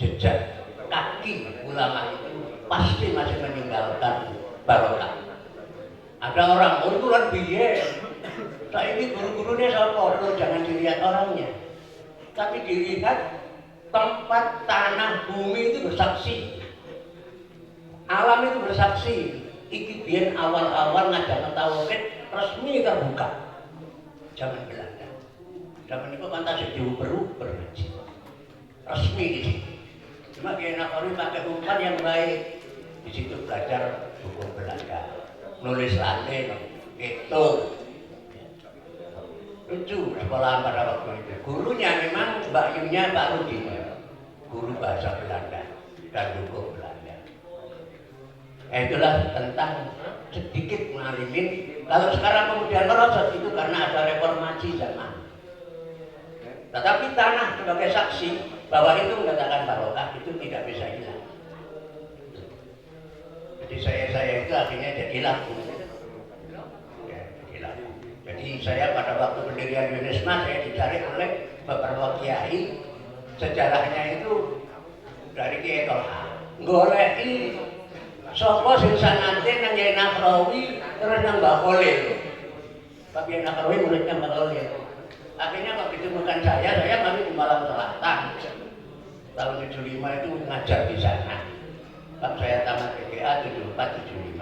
Speaker 7: jejak kaki ulama itu pasti masih meninggalkan barokah. Ada orang urutan biye, saya ini guru-gurunya siapa? Jangan dilihat orangnya, tapi dilihat tempat tanah bumi itu bersaksi. Alam itu bersaksi, iki biyen awal-awal ngajar tauhid resmi terbuka. Zaman Belanda. Zaman itu kan tasik diuber-uber ngaji. Resmi di situ. Cuma Kiai Nahrawi pakai umpan yang baik. Di situ belajar hukum Belanda. Nulis Latin, itu. Lucu sekolahan pada waktu itu. Gurunya memang Mbak Yunya Pak Rudi. Guru bahasa Belanda dan hukum Belanda. Itulah tentang sedikit mengalimin. Kalau sekarang kemudian merosot itu karena ada reformasi zaman. Tetapi tanah sebagai saksi bahwa itu mengatakan barokah itu tidak bisa hilang. Jadi saya itu akhirnya jadi laku. Ya, jadi laku. Jadi saya pada waktu pendirian UNESMA saya dicari oleh beberapa kiai. Sejarahnya itu dari Kiai Tolha. Goleki sapa sing sanate nang Kiai Nahrawi terus nang Mbak Khalil. Pak Kiai Nahrawi muridnya Mbak Khalil. Akhirnya waktu ditemukan saya mari ke Malang Selatan. Tahun 75 itu ngajar di sana. Pak saya tamat PGA 74-75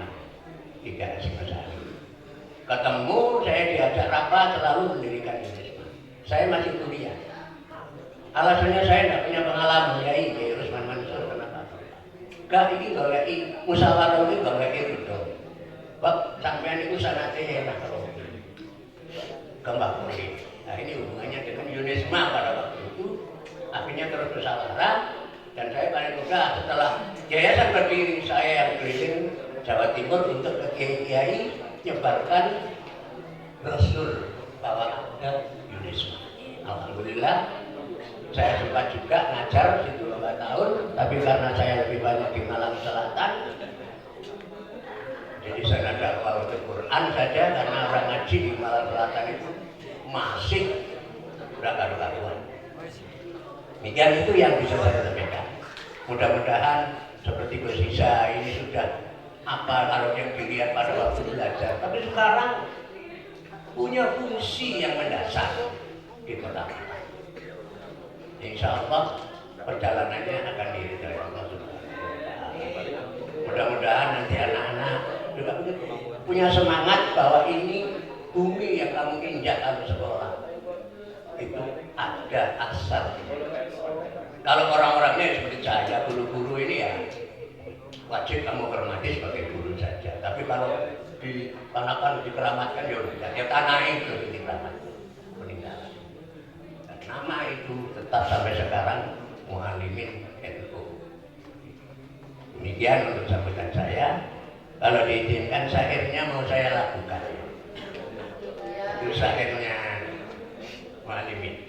Speaker 7: tiga Singosari. Ketemu saya diajak rapat selalu mendirikan UNESMA. Saya masih kuliah. Alasannya saya tidak punya pengalaman ya ini Usman Mansur kenapa? Gak ini goleki musyawarah ini goleki betul. Bab sampean itu sanate enak kalau Mbak Khalil. Nah ini hubungannya dengan UNESMA pada waktu itu akhirnya terus musyawarah dan saya paling mudah setelah yayasan berdiri saya yang keliling Jawa Timur untuk ke kiai nyebarkan brosur bahwa ada UNESMA. Alhamdulillah saya sempat juga ngajar situ 2 tahun, tapi karena saya lebih banyak di Malang Selatan, jadi saya dakwah untuk Quran saja karena orang ngaji di Malang Selatan itu masih udah karu-karuan. Demikian itu yang bisa saya sampaikan. Mudah-mudahan seperti Gus Isa ini sudah apa kalau yang dilihat pada waktu belajar, tapi sekarang punya fungsi yang mendasar di kota. Insya Allah perjalanannya akan diridhoi Allah Subhanahu wa Ta'ala. Mudah-mudahan nanti anak-anak juga punya semangat bahwa ini bumi yang kamu injak kalau sekolah itu ada asal. Kalau orang-orangnya seperti saya, guru-guru ini ya wajib kamu hormati sebagai guru saja. Tapi kalau dipanakan, dikeramatkan ya tanah itu dikeramatkan. Nama itu tetap sampai sekarang Mu'alimin NU. Demikian untuk sambutan saya. Kalau diizinkan syairnya mau saya lakukan. Itu syairnya Mu'alimin.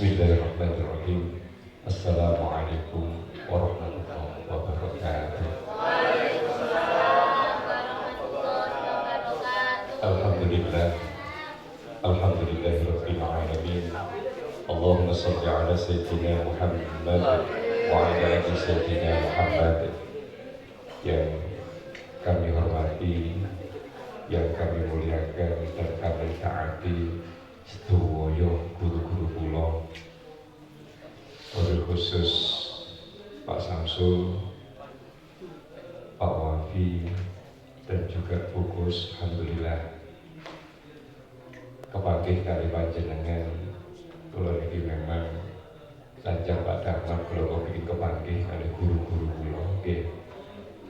Speaker 6: Bismillahirrahmanirrahim. Assalamualaikum warahmatullahi wabarakatuh. Alhamdulillah. Alhamdulillahirabbil alamin. Allahumma shalli ala sayyidina Muhammad wa ala ali sayyidina Muhammad. Yang kami hormati, yang kami muliakan dan kami taati sedaya guru-guru kula, wabil khusus Pak Samsul, Pak Wafi, dan juga Bukus. Alhamdulillah kepanggih kali panjenengan kula niki memang lancar Pak Darman kula kok bikin kepanggih kali guru-guru kula nggih,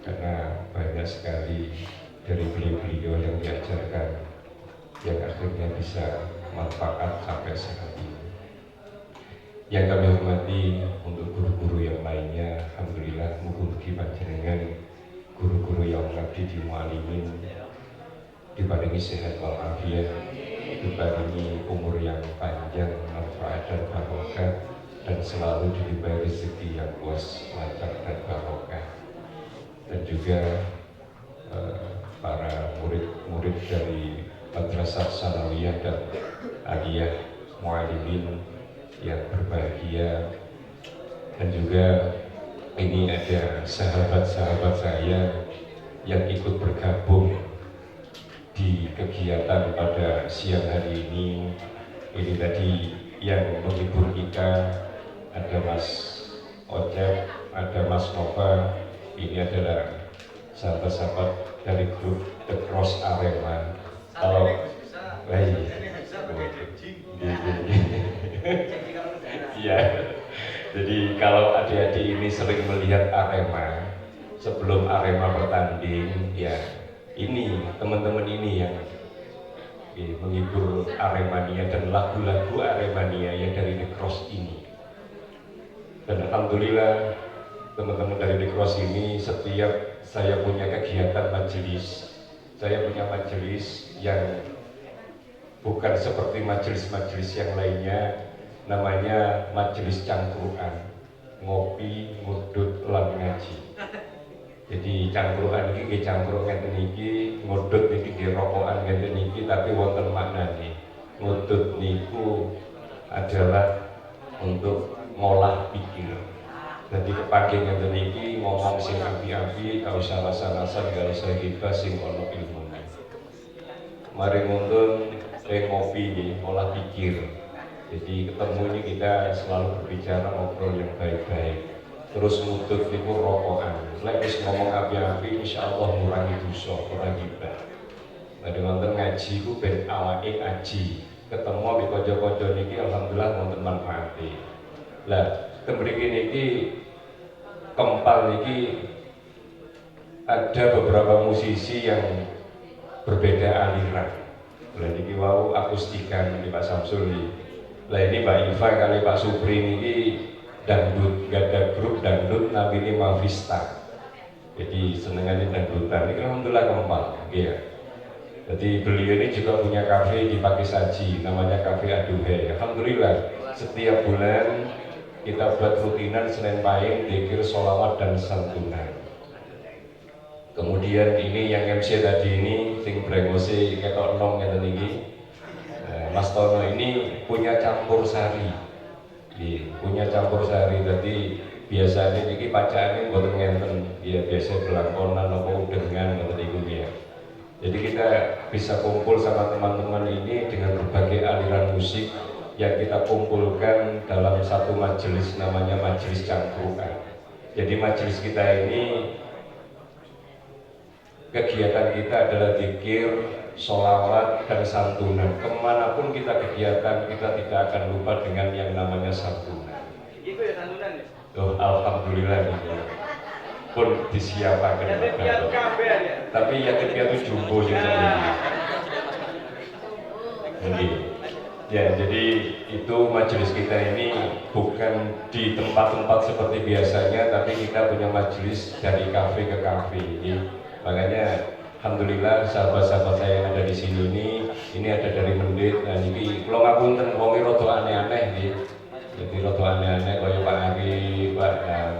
Speaker 6: karena banyak sekali dari beliau-beliau yang diajarkan yang akhirnya bisa manfaat sampai saat ini. Yang kami hormati untuk guru-guru yang lainnya, alhamdulillah mugi-mugi panjenengan guru-guru yang mengabdi di Mualimin diparingi sehat walafiat, diparingi umur yang panjang, manfaat dan barokah, dan selalu dilimpahi rezeki yang luas, lancar dan barokah. Dan juga para murid-murid dari Madrasah Sanawiyah dan Aliyah Mualimin yang berbahagia. Dan juga ini ada sahabat-sahabat saya yang ikut bergabung di kegiatan pada siang hari ini. Ini tadi yang menghibur kita ada Mas Ocep, ada Mas Nova. Ini adalah sahabat-sahabat dari grup The Cross Arema. Kalau iya, jadi kalau adik-adik ini sering melihat Arema sebelum Arema bertanding, ya ini teman-teman ini yang menghibur Aremania dan lagu-lagu Aremania yang dari The Cross ini. Dan alhamdulillah teman-teman dari The Cross ini, setiap saya punya kegiatan majelis, saya punya majelis yang bukan seperti majelis-majelis yang lainnya, namanya majelis cangkruan, ngopi, ngudut, lan ngaji. Jadi cangkruan ini cangkruk ngeten iki, ngudut niki rokokan ngeten iki, tapi wonten maknane. Ngudut niku adalah untuk ngolah pikir. Jadi kepanggih ngeten iki ngomong sing api-api, gak usah rasa-rasa, gak usah gibah, sing ono ilmune. Mari nguntun ngopi, ngolah pikir. Jadi ketemu ini kita selalu berbicara, ngobrol yang baik-baik. Terus ngudut niku rokokan. Lek wis ngomong api-api, insyaallah ngurangi dosa, ora gibah. Mari wonten ngaji ku ben awake ngaji. Ketemu di kanca-kanca niki alhamdulillah wonten manfaate. Lah, temriki niki Kempal niki ada beberapa musisi yang berbeda aliran. Lah niki wau akustikan di Pak Samsul iki. Lah ini Mbak Iva kali Pak Supri niki dangdut, gak ada grup dangdut namanya Mavista. Jadi senengannya dangdutan. Ini alhamdulillah Kempal, iya. Jadi beliau ini juga punya kafe di Pakisaji, namanya Kafe Aduhai. Alhamdulillah setiap bulan kita buat rutinan Senin Pahing, dzikir, sholawat dan santunan. Kemudian ini yang MC tadi ini sing brengose ketok nom ngeten iki. Mas Tono ini punya campur sari. Punya campur sari. Jadi biasanya niki pacane mboten ngenten. Ya biasa belangkonan apa udengan ngoten niku ya. Jadi kita bisa kumpul sama teman-teman ini dengan berbagai aliran musik yang kita kumpulkan dalam satu majelis, namanya majelis cangkruan. Jadi majelis kita ini, kegiatan kita adalah zikir, sholawat, dan santunan. Kemanapun kita kegiatan, kita tidak akan lupa dengan yang namanya santunan. Itu ya santunan ya? Oh, alhamdulillah gitu. Pun disiapkan. Tapi ya kegiatan itu jumbo sih sendiri. Ya, jadi itu majelis kita ini bukan di tempat-tempat seperti biasanya, tapi kita punya majelis dari kafe ke kafe. Makanya alhamdulillah sahabat-sahabat saya yang ada di sini ini ada dari Mendit. Nah ini kalau ngapunten wonge rada aneh-aneh nggih. Jadi rada aneh-aneh kaya Pak Ari, Pak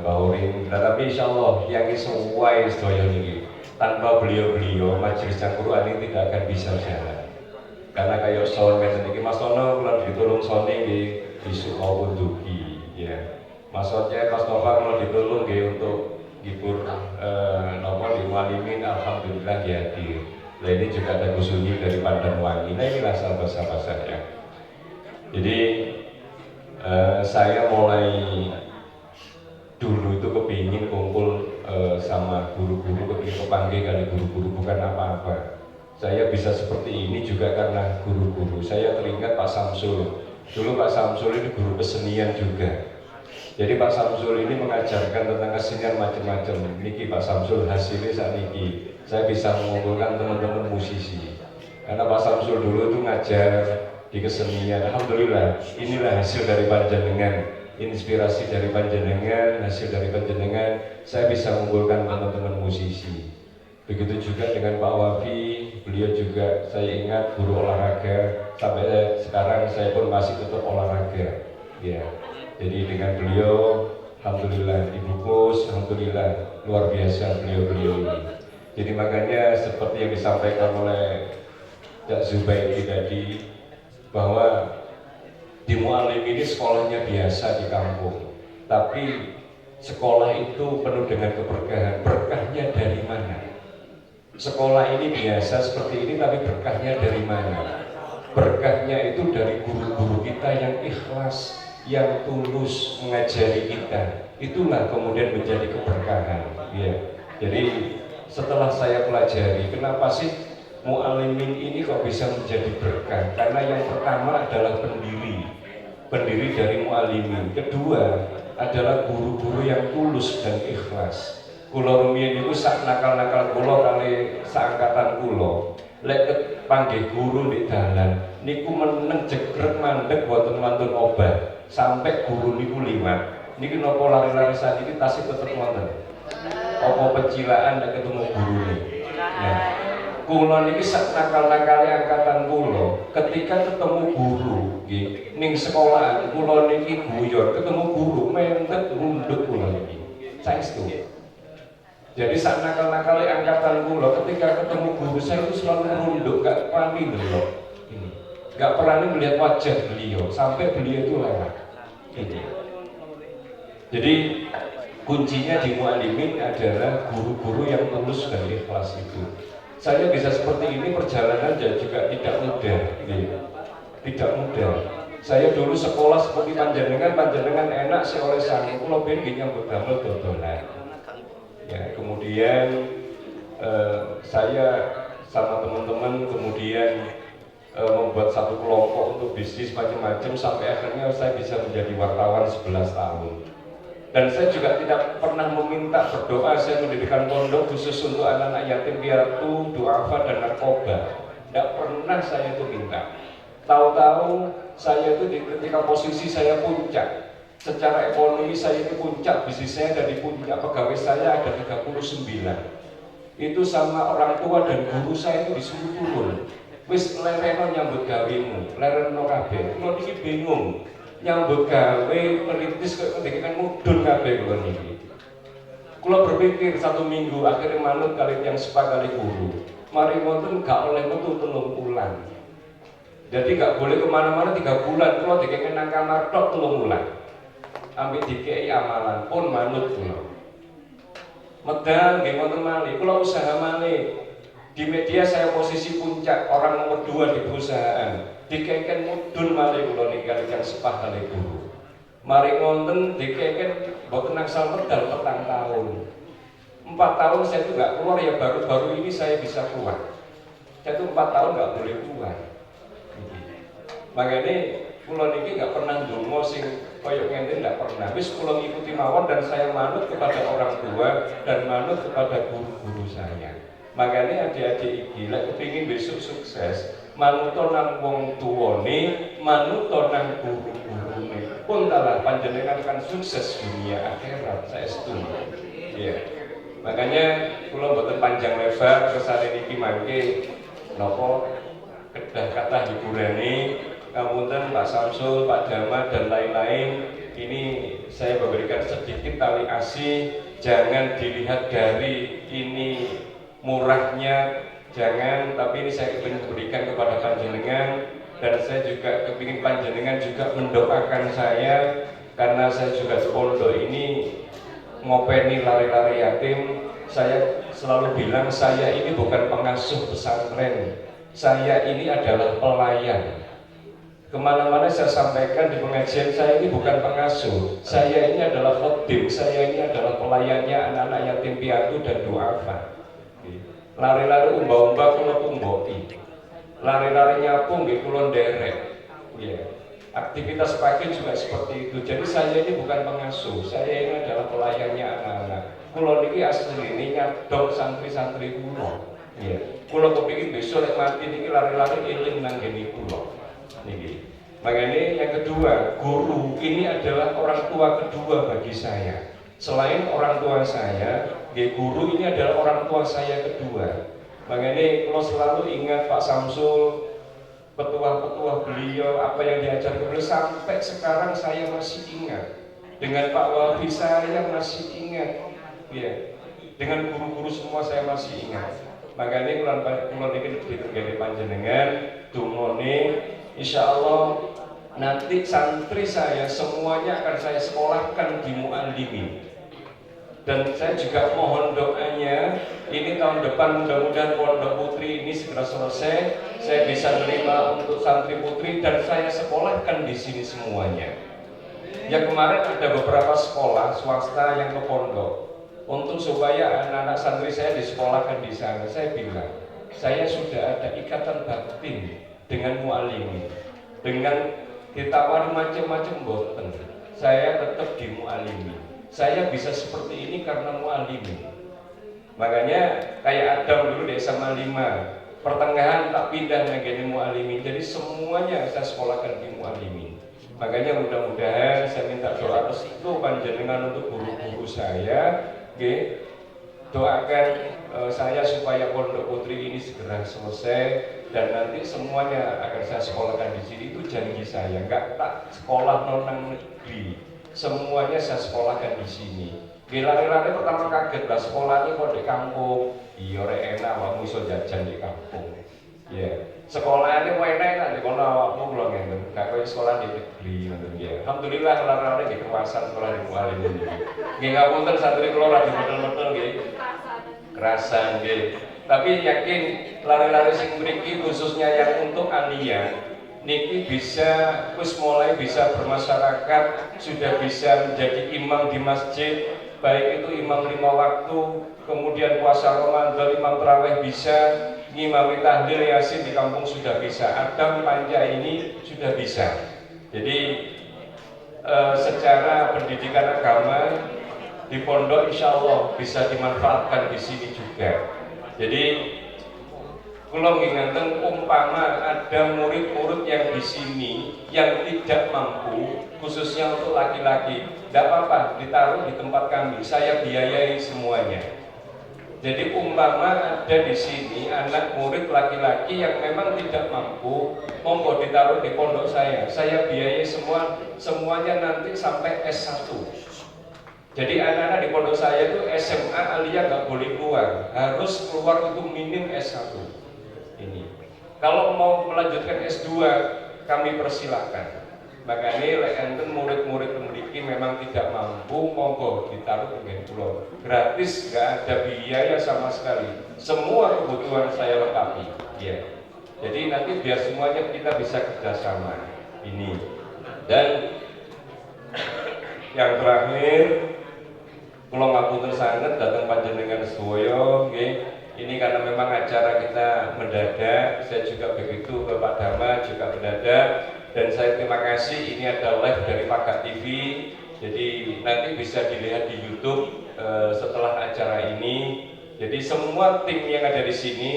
Speaker 6: Mbah Urin. Tetapi insyaallah yang sesuai sedaya niki. Tanpa beliau-beliau majelis Al-Qur'an ini tidak akan bisa jalan. Karena kayak soal ngeten iki Mas Tono kalau ditolong Sony nggih isu maupun dugi ya. Mas Oceh, Mas Nova kalau ditolong nggih untuk hibur napa di Mualimin alhamdulillah ya hadir. Nah ini juga ada Gus Uni dari Pandanwangi. Nah inilah sahabat-sahabat saya. Jadi saya mulai dulu itu kepingin kumpul sama guru-guru, kepingin kepanggil kali guru-guru, bukan apa-apa. Saya bisa seperti ini juga karena guru-guru. Saya teringat Pak Samsul. Dulu Pak Samsul ini guru kesenian juga. Jadi Pak Samsul ini mengajarkan tentang kesenian macam-macam. Niki Pak Samsul hasilnya saat niki. Saya bisa mengumpulkan teman-teman musisi. Karena Pak Samsul dulu itu ngajar di kesenian. Alhamdulillah, inilah hasil dari panjenengan, inspirasi dari panjenengan, hasil dari panjenengan. Saya bisa mengumpulkan teman-teman musisi. Begitu juga dengan Pak Wafi, beliau juga saya ingat guru olahraga. Sampai sekarang saya pun masih tetap olahraga. Ya. Jadi dengan beliau, alhamdulillah, Ibu Kus, alhamdulillah luar biasa beliau-beliau ini. Jadi makanya seperti yang disampaikan oleh Cak Zubairi tadi, bahwa di Mualim ini sekolahnya biasa di kampung, tapi sekolah itu penuh dengan keberkahan. Berkahnya dari mana? Sekolah ini biasa seperti ini, tapi berkahnya dari mana? Berkahnya itu dari guru-guru kita yang ikhlas, yang tulus mengajari kita. Itulah kemudian menjadi keberkahan. Ya. Jadi setelah saya pelajari, kenapa sih Mu'alimin ini kok bisa menjadi berkah? Karena yang pertama adalah pendiri dari Mu'alimin. Kedua adalah guru-guru yang tulus dan ikhlas. Kula rumiyin niku sak nakal-nakal kula kali saangkatan kula. Lek panggih guru di dalan niku meneng jegrek mandek boten wonten obah. Sampai guru niku liwat. Niki napa lari-lari saat ini tasih tetep wonten. Apa pecilaan nek ketemu guru niki. Nah, kula niki sak nakal-nakale angkatan kula, ketika ketemu guru nggih ning sekolah kula niki guyon, ketemu guru mentet runduk kula niki. Saestu. Jadi saat nakal-nakal angkatan kula ketika ketemu guru saya itu selalu merunduk, gak berani ndelok ini, gak berani melihat wajah beliau sampai beliau itu lewat. Ini. Jadi kuncinya di Mu'alimin adalah guru-guru yang tulus dan ikhlas itu. Saya bisa seperti ini perjalanan juga tidak mudah, gitu. Tidak mudah. Saya dulu sekolah seperti panjenengan enak sih oleh sang kula ben nyambut damel dodolan. Ya, kemudian saya sama teman-teman kemudian membuat satu kelompok untuk bisnis macam-macam sampai akhirnya saya bisa menjadi wartawan 11 tahun. Dan saya juga tidak pernah meminta berdoa saya mendirikan pondok khusus untuk anak-anak yatim piatu, duafa dan narkoba. Tidak pernah saya itu minta. Tahu-tahu saya itu ketika posisi saya puncak. Secara ekonomi saya itu puncak, bisnis saya dari puncak, pegawai saya ada 39. Itu sama orang tua dan guru saya itu disuruh turun. Wis lereno nyambut gawimu, lereno kabeh. Kula niki bingung. Nyambut gawe perintis kok ndekekan mudhun kabeh kula niki. Kula berpikir 1 minggu akhirnya manut kali yang sepa kali guru. Mari ngoten gak oleh metu 3 bulan. Jadi gak boleh kemana-mana 3 bulan. Kula ndekekan nang kamar tok 3 bulan. Ambil dikei amalan pun manut kula. Medal nggih wonten malih, kula usaha malih. Di media saya posisi puncak, orang nomor 2 di perusahaan. Dikeken mudhun malih kula niki kaliyan sepah kali guru. Mari ngonten dikeken mboten angsal medal 4 tahun. 4 tahun saya itu nggak keluar ya, baru-baru ini saya bisa keluar. Saya itu 4 tahun nggak boleh keluar. Makanya kula niki nggak pernah ndonga sing koyok ngenten, nggak pernah. Wis kula ngikuti mawon dan saya manut kepada orang tua dan manut kepada guru-guru saya. Makanya adik-adik iki lek kepengin besok sukses, manuto nang wong tuwane, manuto nang guru-gurune. Pun talah panjenengan akan sukses dunia akhirat saestu. Iya. Makanya kula mboten panjang lebar kesane niki mangke napa kedah kathah hiburane ngapunten Pak Samsul, Pak Dama dan lain-lain. Ini saya memberikan sedikit tali asih, jangan dilihat dari ini murahnya, jangan, tapi ini saya ingin berikan kepada panjenengan, dan saya juga kepingin panjenengan juga mendoakan saya, karena saya juga di pondok ini ngopeni lari-lari yatim. Saya selalu bilang saya ini bukan pengasuh pesantren, saya ini adalah pelayan. Kemana-mana saya sampaikan di pengajian, saya ini bukan pengasuh, saya ini adalah khotim, saya ini adalah pelayannya anak-anak yatim piatu dan duafa. Lari-lari umba-umba kula tumboti, lari-lari nyapung di kulon derek. Aktivitas pagi juga seperti itu. Jadi saya ini bukan pengasuh, saya ini adalah pelayannya anak-anak. Kulon ini asli ini nyadok santri-santri kulo. Kulo kepingin besok lek mati niki lari-lari eling nang geni kulo. Niki. Makanya yang kedua, guru ini adalah orang tua kedua bagi saya. Selain orang tua saya, guru ini adalah orang tua saya kedua. Makanya kalau selalu ingat Pak Samsul, petua-petua beliau, apa yang diajarkan beliau, sampai sekarang saya masih ingat. Dengan Pak Wafi saya masih ingat. Dengan guru-guru semua saya masih ingat. Makanya kalau dikit panjenengan, dumone, insya Allah nanti santri saya semuanya akan saya sekolahkan di Muallimin. Dan saya juga mohon doanya, ini tahun depan mudah-mudahan Pondok Putri ini segera selesai, saya bisa menerima untuk santri putri dan saya sekolahkan di sini semuanya. Ya kemarin ada beberapa sekolah swasta yang ke pondok, untuk supaya anak-anak santri saya disekolahkan di sana. Saya bilang, saya sudah ada ikatan batin dengan Muallimin, dengan ditawari macam-macam boten, saya tetap di Muallimin. Saya bisa seperti ini karena Muallimin. Makanya kayak Adam dulu di SMA 5, pertengahan tak pindah menjadi Muallimin. Jadi semuanya saya sekolahkan di Muallimin. Makanya mudah-mudahan saya minta doa restu panjenengan untuk guru-guru saya, doakan saya supaya Pondok Putri ini segera selesai dan nanti semuanya akan saya sekolahkan di sini. Itu janji saya, nggak tak sekolah non negeri, semuanya saya sekolahkan di sini. Lari-lari pertama kaget lah, sekolahnya kok di kampung, iya enak, kamu iso jajan di kampung. Sekolahnya mau enak kan, di kono awakmu belum ngeten, gak kayak sekolah di negeri. Alhamdulillah lari-lari di kemasan sekolah di Muallimin ini. Nggih ngapunten santri kula lagi medel-medel nggih. Kerasan nggih. Tapi yakin lari-lari sing mriki khususnya yang untuk alia niki bisa wis mulai bisa bermasyarakat, sudah bisa menjadi imam di masjid, baik itu imam 5 waktu, kemudian puasa Ramadan, imam tarawih bisa, ngimami tahlil yasin di kampung sudah bisa, Adam Panja ini sudah bisa. Jadi secara pendidikan agama di pondok insya Allah bisa dimanfaatkan di sini juga. Jadi kalau ngingatkan umpama ada murid-murid yang di sini yang tidak mampu, khususnya untuk laki-laki, tidak apa-apa, ditaruh di tempat kami, saya biayai semuanya. Jadi umpama ada di sini anak murid laki-laki yang memang tidak mampu, monggo ditaruh di pondok saya biayai semuanya nanti sampai S1. Jadi anak-anak di pondok saya itu SMA alia nggak boleh keluar, harus keluar itu minim S1. Ini. Kalau mau melanjutkan S2 kami persilahkan. Makanya lek enten murid-murid memiliki memang tidak mampu, monggo ditaruh dengan pulau. Gratis, nggak ada biaya sama sekali. Semua kebutuhan saya lengkapi. Jadi nanti biar semuanya kita bisa kerjasama. Ini. Dan yang terakhir, kula ngapunten sanget datang panjenengan sedaya nggih. Ini karena memang acara kita mendadak, saya juga begitu ke Pak Dama juga mendadak, dan saya terima kasih. Ini ada live dari Pagat TV, jadi nanti bisa dilihat di YouTube setelah acara ini. Jadi semua tim yang ada di sini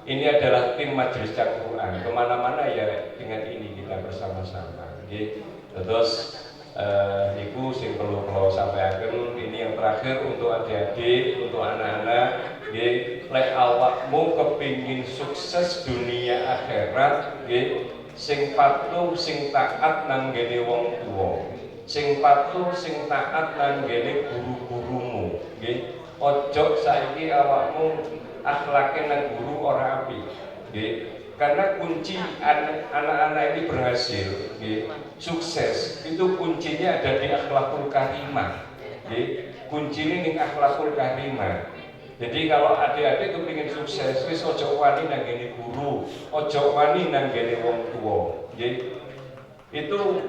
Speaker 6: ini adalah tim Majelis Al-Quran. Kemana-mana ya dengan ini kita bersama-sama. Terus Ibu sing perlu kalau sampaikan ini yang terakhir untuk adik-adik, untuk anak-anak. Lek awakmu kepingin sukses dunia akhirat, sing patuh sing taat nang ngene wong tuwa, sing patuh sing taat nang ngene guru-gurumu, nggih. Ojo saiki awakmu akhlake nang guru ora apik, nggih. Karena kunci anak-anak ini berhasil, nggih, sukses itu kuncinya ada di akhlakul karimah, nggih. Kuncinya ning akhlakul karimah. Jadi kalau adik-adik kepingin sukses, wis ojo wani nang ngene guru, ojo wani nang ngene wong tuwa, nggih. Itu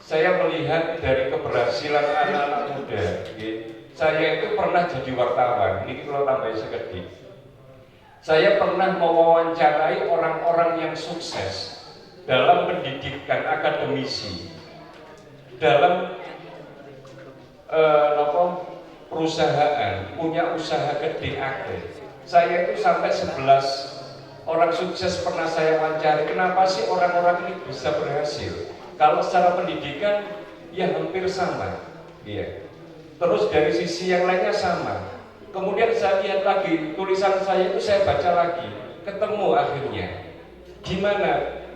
Speaker 6: saya melihat dari keberhasilan anak-anak muda, nggih. Saya itu pernah jadi wartawan, ini kalau tambah sekedip. Saya pernah mewawancarai orang-orang yang sukses dalam pendidikan akademisi, dalam perusahaan, punya usaha gede akeh. Saya itu sampai 11 orang sukses pernah saya wawancari. Kenapa sih orang-orang ini bisa berhasil? Kalau secara pendidikan ya hampir sama, iya. Terus dari sisi yang lainnya sama. Kemudian saya lihat lagi tulisan saya itu, saya baca lagi, ketemu akhirnya gimana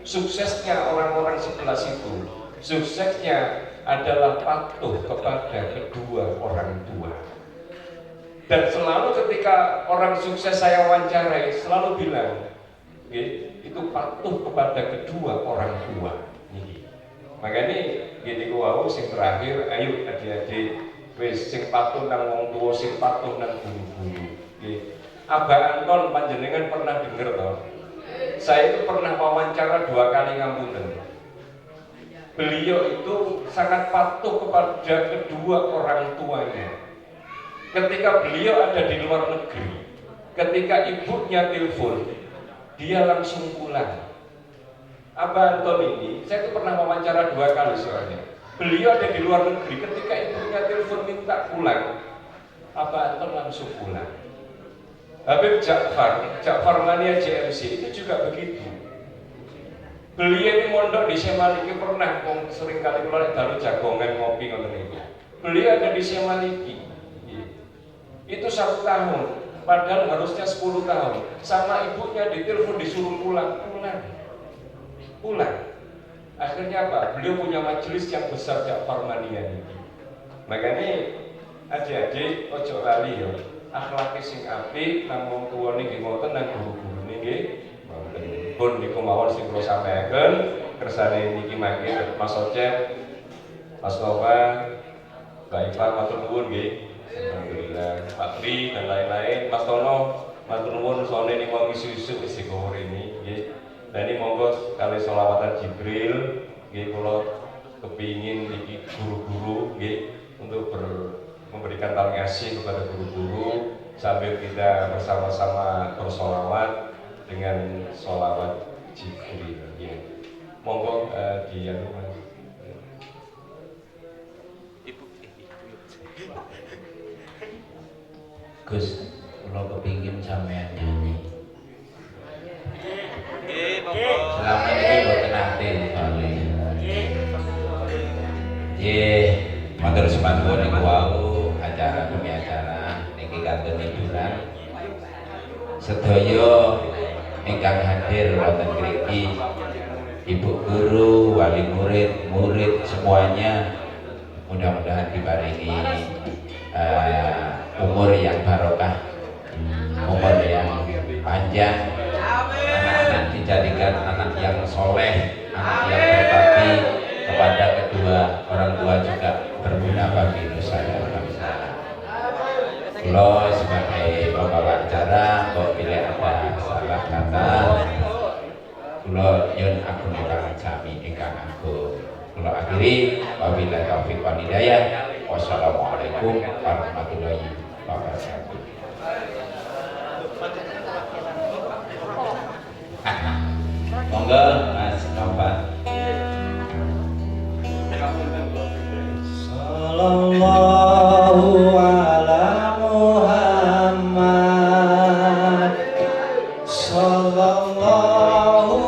Speaker 6: suksesnya orang-orang 11 itu. Suksesnya adalah patuh kepada kedua orang tua. Dan selalu ketika orang sukses saya wawancarai selalu bilang, itu patuh kepada kedua orang tua. Makanya gini wau sing terakhir, ayo adik-adik wis sing patuh nang wong tua, sing patuh nang guru-guru. Abah Anton panjenengan pernah dengar toh? Saya itu pernah wawancara 2 kali ngapunten. Beliau itu sangat patuh kepada kedua orang tuanya. Ketika beliau ada di luar negeri, ketika ibunya telepon, dia langsung pulang. Abah Anton ini, saya itu pernah wawancara 2 kali soalnya. Beliau ada di luar negeri, ketika ibunya telepon minta pulang, Abah Anton langsung pulang. Habib Ja'far Mania JMC itu juga begitu. Beliau ini mondok di Semaliki, pernah sering kali keluar dalu jagongan ngopi ngoten niku. Beliau ada di Semaliki. Itu 1 tahun, padahal harusnya 10 tahun. Sama ibunya ditelepon disuruh pulang. Akhirnya apa? Beliau punya majelis yang besar Ja'far Mania ini. Makanya adik-adik ojo lali ya. Akhlake sing apik nang wong tuwa niki ngoten nang guru-guru niki. Pun niku mawon sing kula sampaikan kersane niki mangke Mas Ocep, Mas Nova, Mbak Iva matur nuwun nggih. Alhamdulillah, Pak Tri dan lain-lain, Mas Tono matur nuwun sone niku wong isu-isu isi kohor ini nggih. Nah ini monggo kali sholawatan Jibril, nggih kula kepingin niki guru-guru nggih untuk memberikan tali kasih kepada guru-guru sambil kita bersama-sama bersolawat dengan sholawat Jibril. Ya. Monggo dianu Mas.
Speaker 7: Gus, kula kepingin sampean nyanyi. Selama ini boten nate soalnya. Matur semanten niku wau acara demi acara niki kanthi hiburan. Sedaya ingkang hadir wonten mriki, Ibu guru, wali murid, murid semuanya mudah-mudahan diparingi umur yang barokah, umur yang panjang, anak-anak dijadikan anak yang soleh, anak yang berbakti kepada kedua orang tua, juga berguna bagi nusa dan bangsa. Lo sebagai pembawa acara, kok bila ada salah kata, lo nyun agung ingkang sami ingkang agung. Lo akhiri, wabillahi taufiq wal hidayah. Wassalamualaikum warahmatullahi wabarakatuh. Monggo Mas Nova.
Speaker 1: Sallallahu ala Muhammad, sallallahu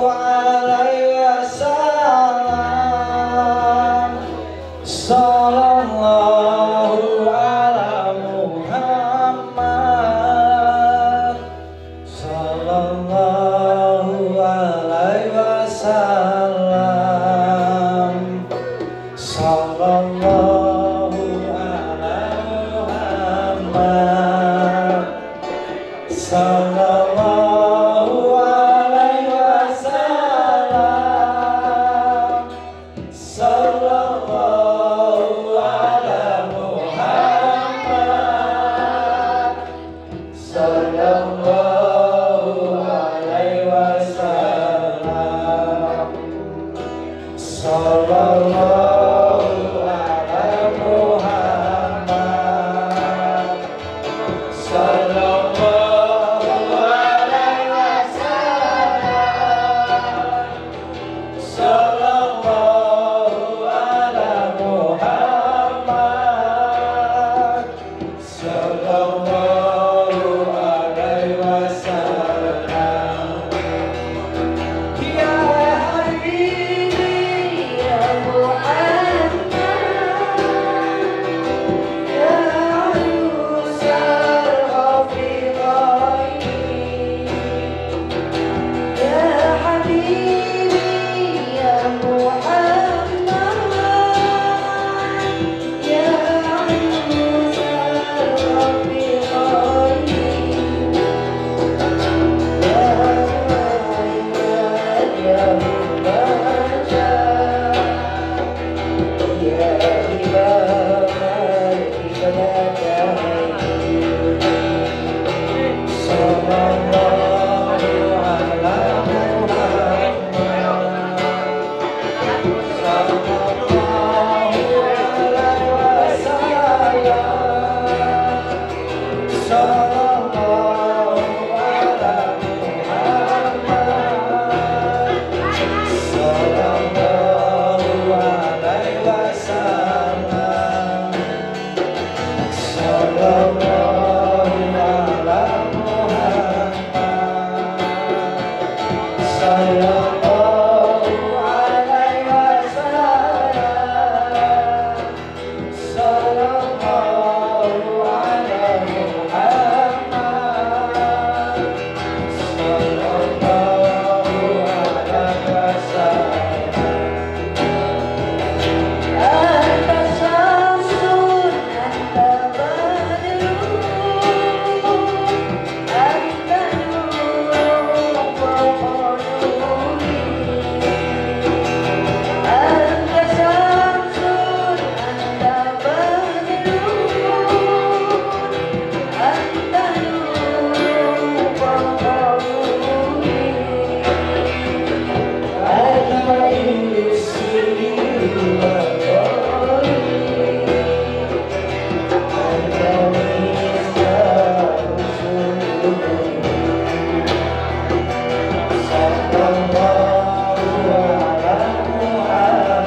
Speaker 1: alaihi wasallam, sallallahu ala Muhammad. Sallallahu alaihi wasallam. Sallallahu ala Muhammad. Sallallahu alaihi wasallam. Sallallahu ala Muhammad. Sallallahu alaihi wasallam. Sallallahu ala Muhammad. Sallallahu alaihi wasallam. Ya Habibi ya Muhammad, ya Yusuf Rafiqai, ya Habibi ya Muhammad, ya Yusuf Rafiqai, ya Mubaja, ya Imam al-Ibadain. Sallallahu ala Muhammad. Sallallahu alaihi wasallam. Sallallahu ala Muhammad. Sallallahu alaihi wasallam. Sallallahu ala Muhammad. Sallallahu alaihi wasallam. Sallallahu ala Muhammad. Sallallahu alaihi wasallam. Anta syamsun, anta badrun, anta nurun fawqa nuri. Anta syamsun, anta badrun, anta nurun fawqa nuri. Anta isri wa qawli. Anta mizan suduri. Sallallahu ala Muhammad.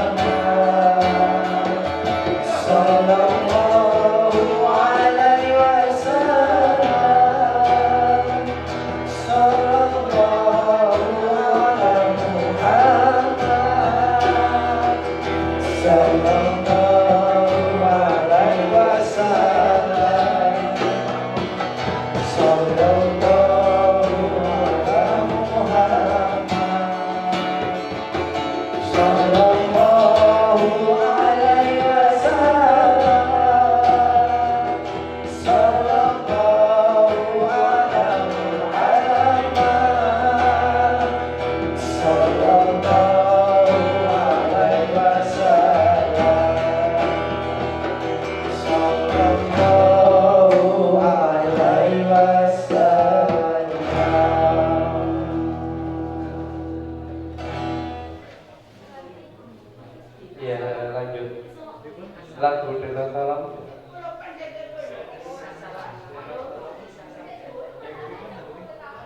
Speaker 1: Sallallahu alaihi wasallam. Sallallahu ala Muhammad. Sallallahu alaihi wasallam. Sallallahu ala Muhammad. Sallallahu alaihi wasallam. Sallallahu ala Muhammad. Sallallahu alaihi wasallam. Sallallahu alaihi wasallam.
Speaker 5: Ya, lanjut. Lagu Dera Salam.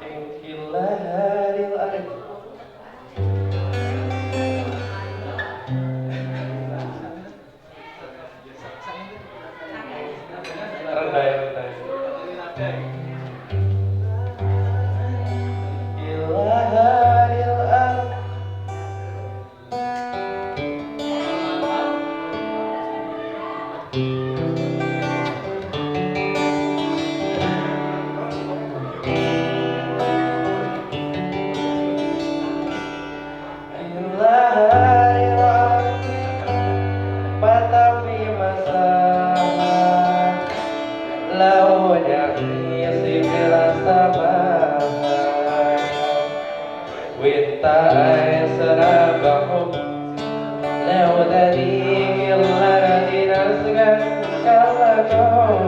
Speaker 5: Ingkilaril arif. Rendah ya, rendah. ويتعي سرابهم لو ذلك الذي نسجد كالكون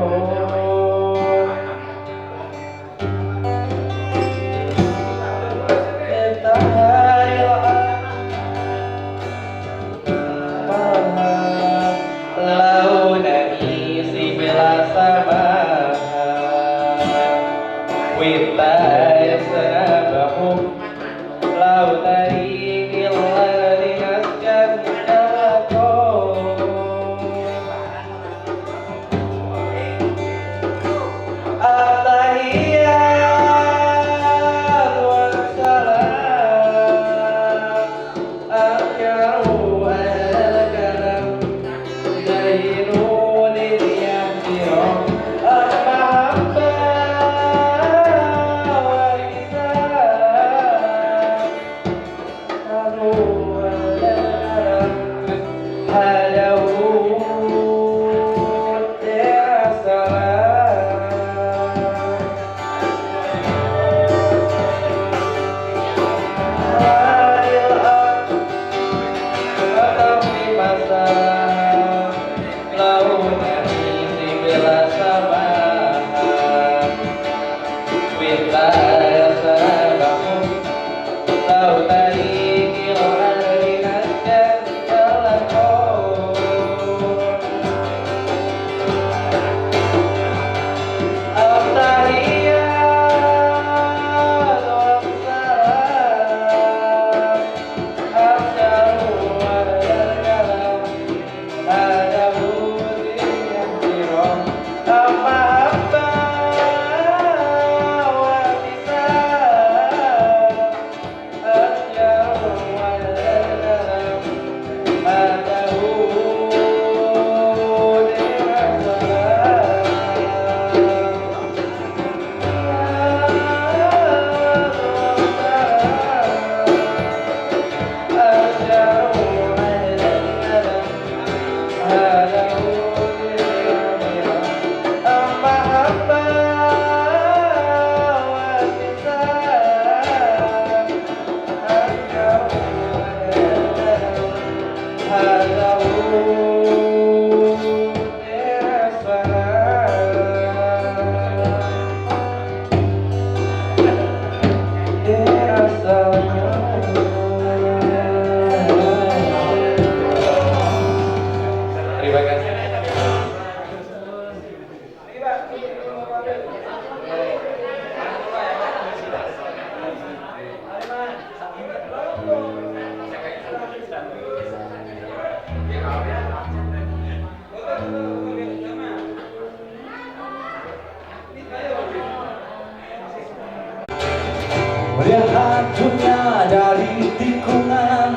Speaker 1: Melihat dunia dari tikungan,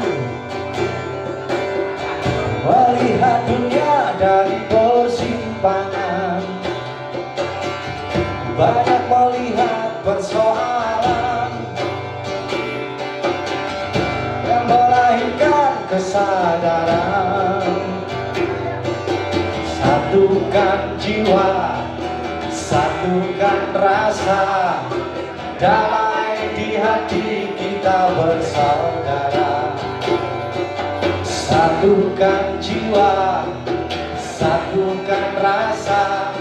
Speaker 1: melihat dunia dari persimpangan, banyak melihat persoalan yang melahirkan kesadaran. Satukan jiwa, satukan rasa, damai di hati kita bersaudara. Satukan jiwa, satukan rasa,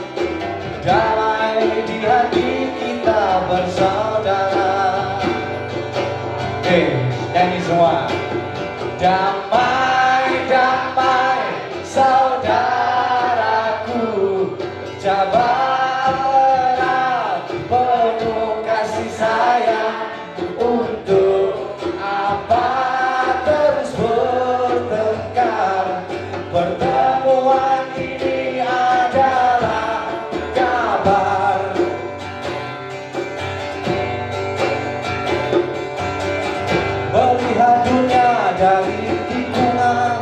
Speaker 1: damai di hati kita bersaudara. Nyanyi semua. Damai, damai, saudaraku, Jabar erat penuh kasih sayang. Untuk apa terus bertengkar? Pertemuan ini adalah kabar. Melihat dunia dari tikungan,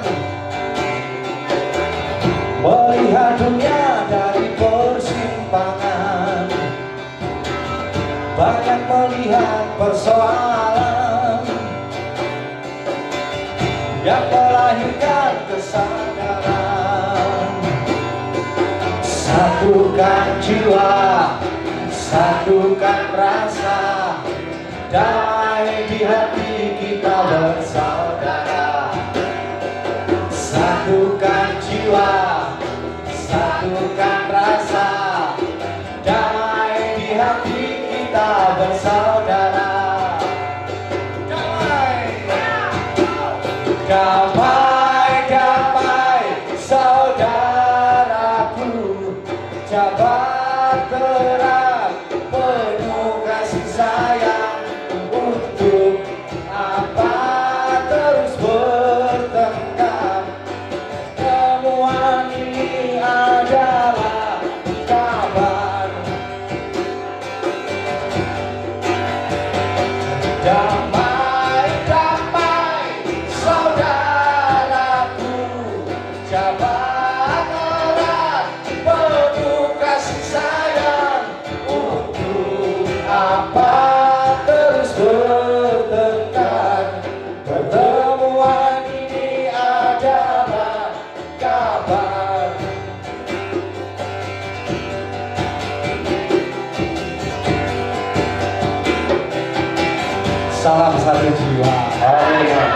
Speaker 1: melihat dunia dari persimpangan, banyak melihat persoalan yang melahirkan kesadaran. Satukan jiwa, satukan rasa, damai di hati kita bersaudara. Satukan jiwa, satukan rasa, damai di hati kita bersaudara. Damai, damai, saudaraku, jabat terang, penuh kasih sayang. Untuk apa terus bertengkar? Temuan ini adalah kabar. Damai, damai, saudaraku, jabat erat, penuh kasih sayang. Untuk apa terus bertengkar? Pertemuan ini adalah kabar. Salam satu jiwa.
Speaker 4: Arema.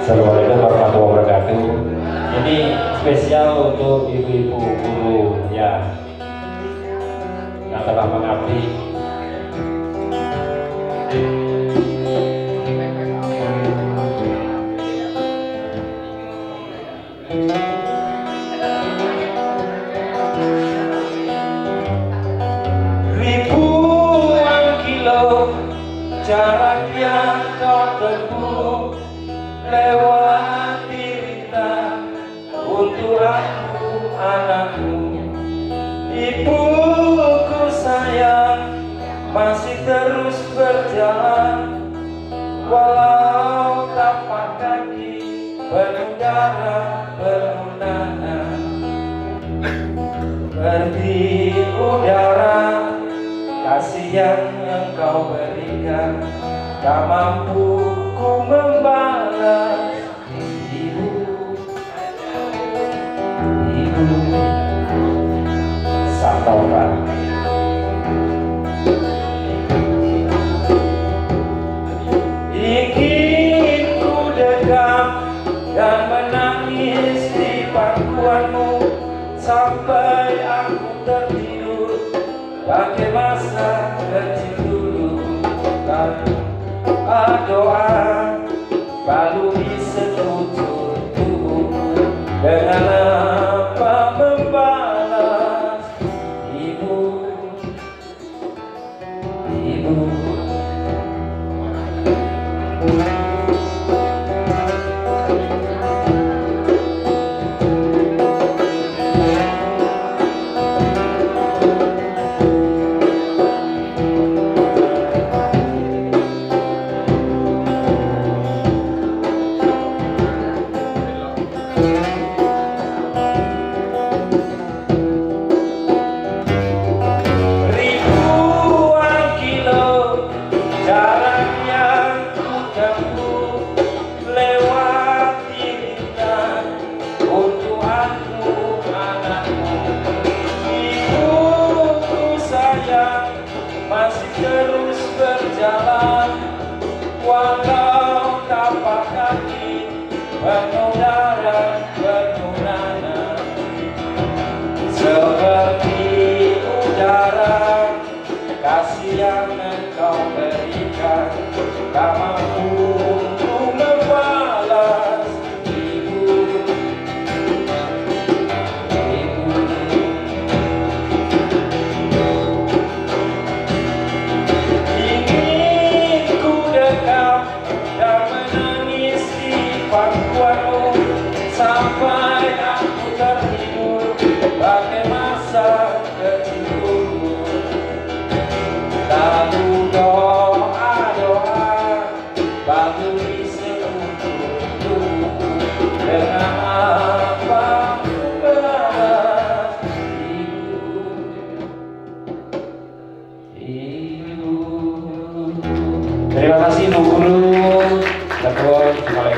Speaker 5: Assalamualaikum warahmatullahi wabarakatuh. Ini spesial untuk ibu-ibu guru ya yang telah mengabdi.
Speaker 1: Ribuan kilo jarak yang kau tempuh lewat dirinya untuk aku anakmu. Ibuku sayang masih terus berjalan, walau tapak kaki penuh darah penuh nanah. Seperti udara kasih yang engkau berikan, tak mampu ku membalas. Ibu, ibu, santaukan. Ingin ku dekat dan menangis di pangkuanmu sampai aku tertidur pakai masa kecil dulu. Dan doa baluri sekujur tubuhku dengan apa membalas. Ibu, ibu, masih terus berjalan, walau tapak kaki penuh darah penuh nanah. Seperti udara kasih yang engkau berikan, tak mampu untuk membalas. Ibu, ibu, ingin ku dekat dan menangis di pangkuanmu
Speaker 5: aku bisa untukmu dengan apa berat hidup. Terima kasih Bu Guru. Terima kasih.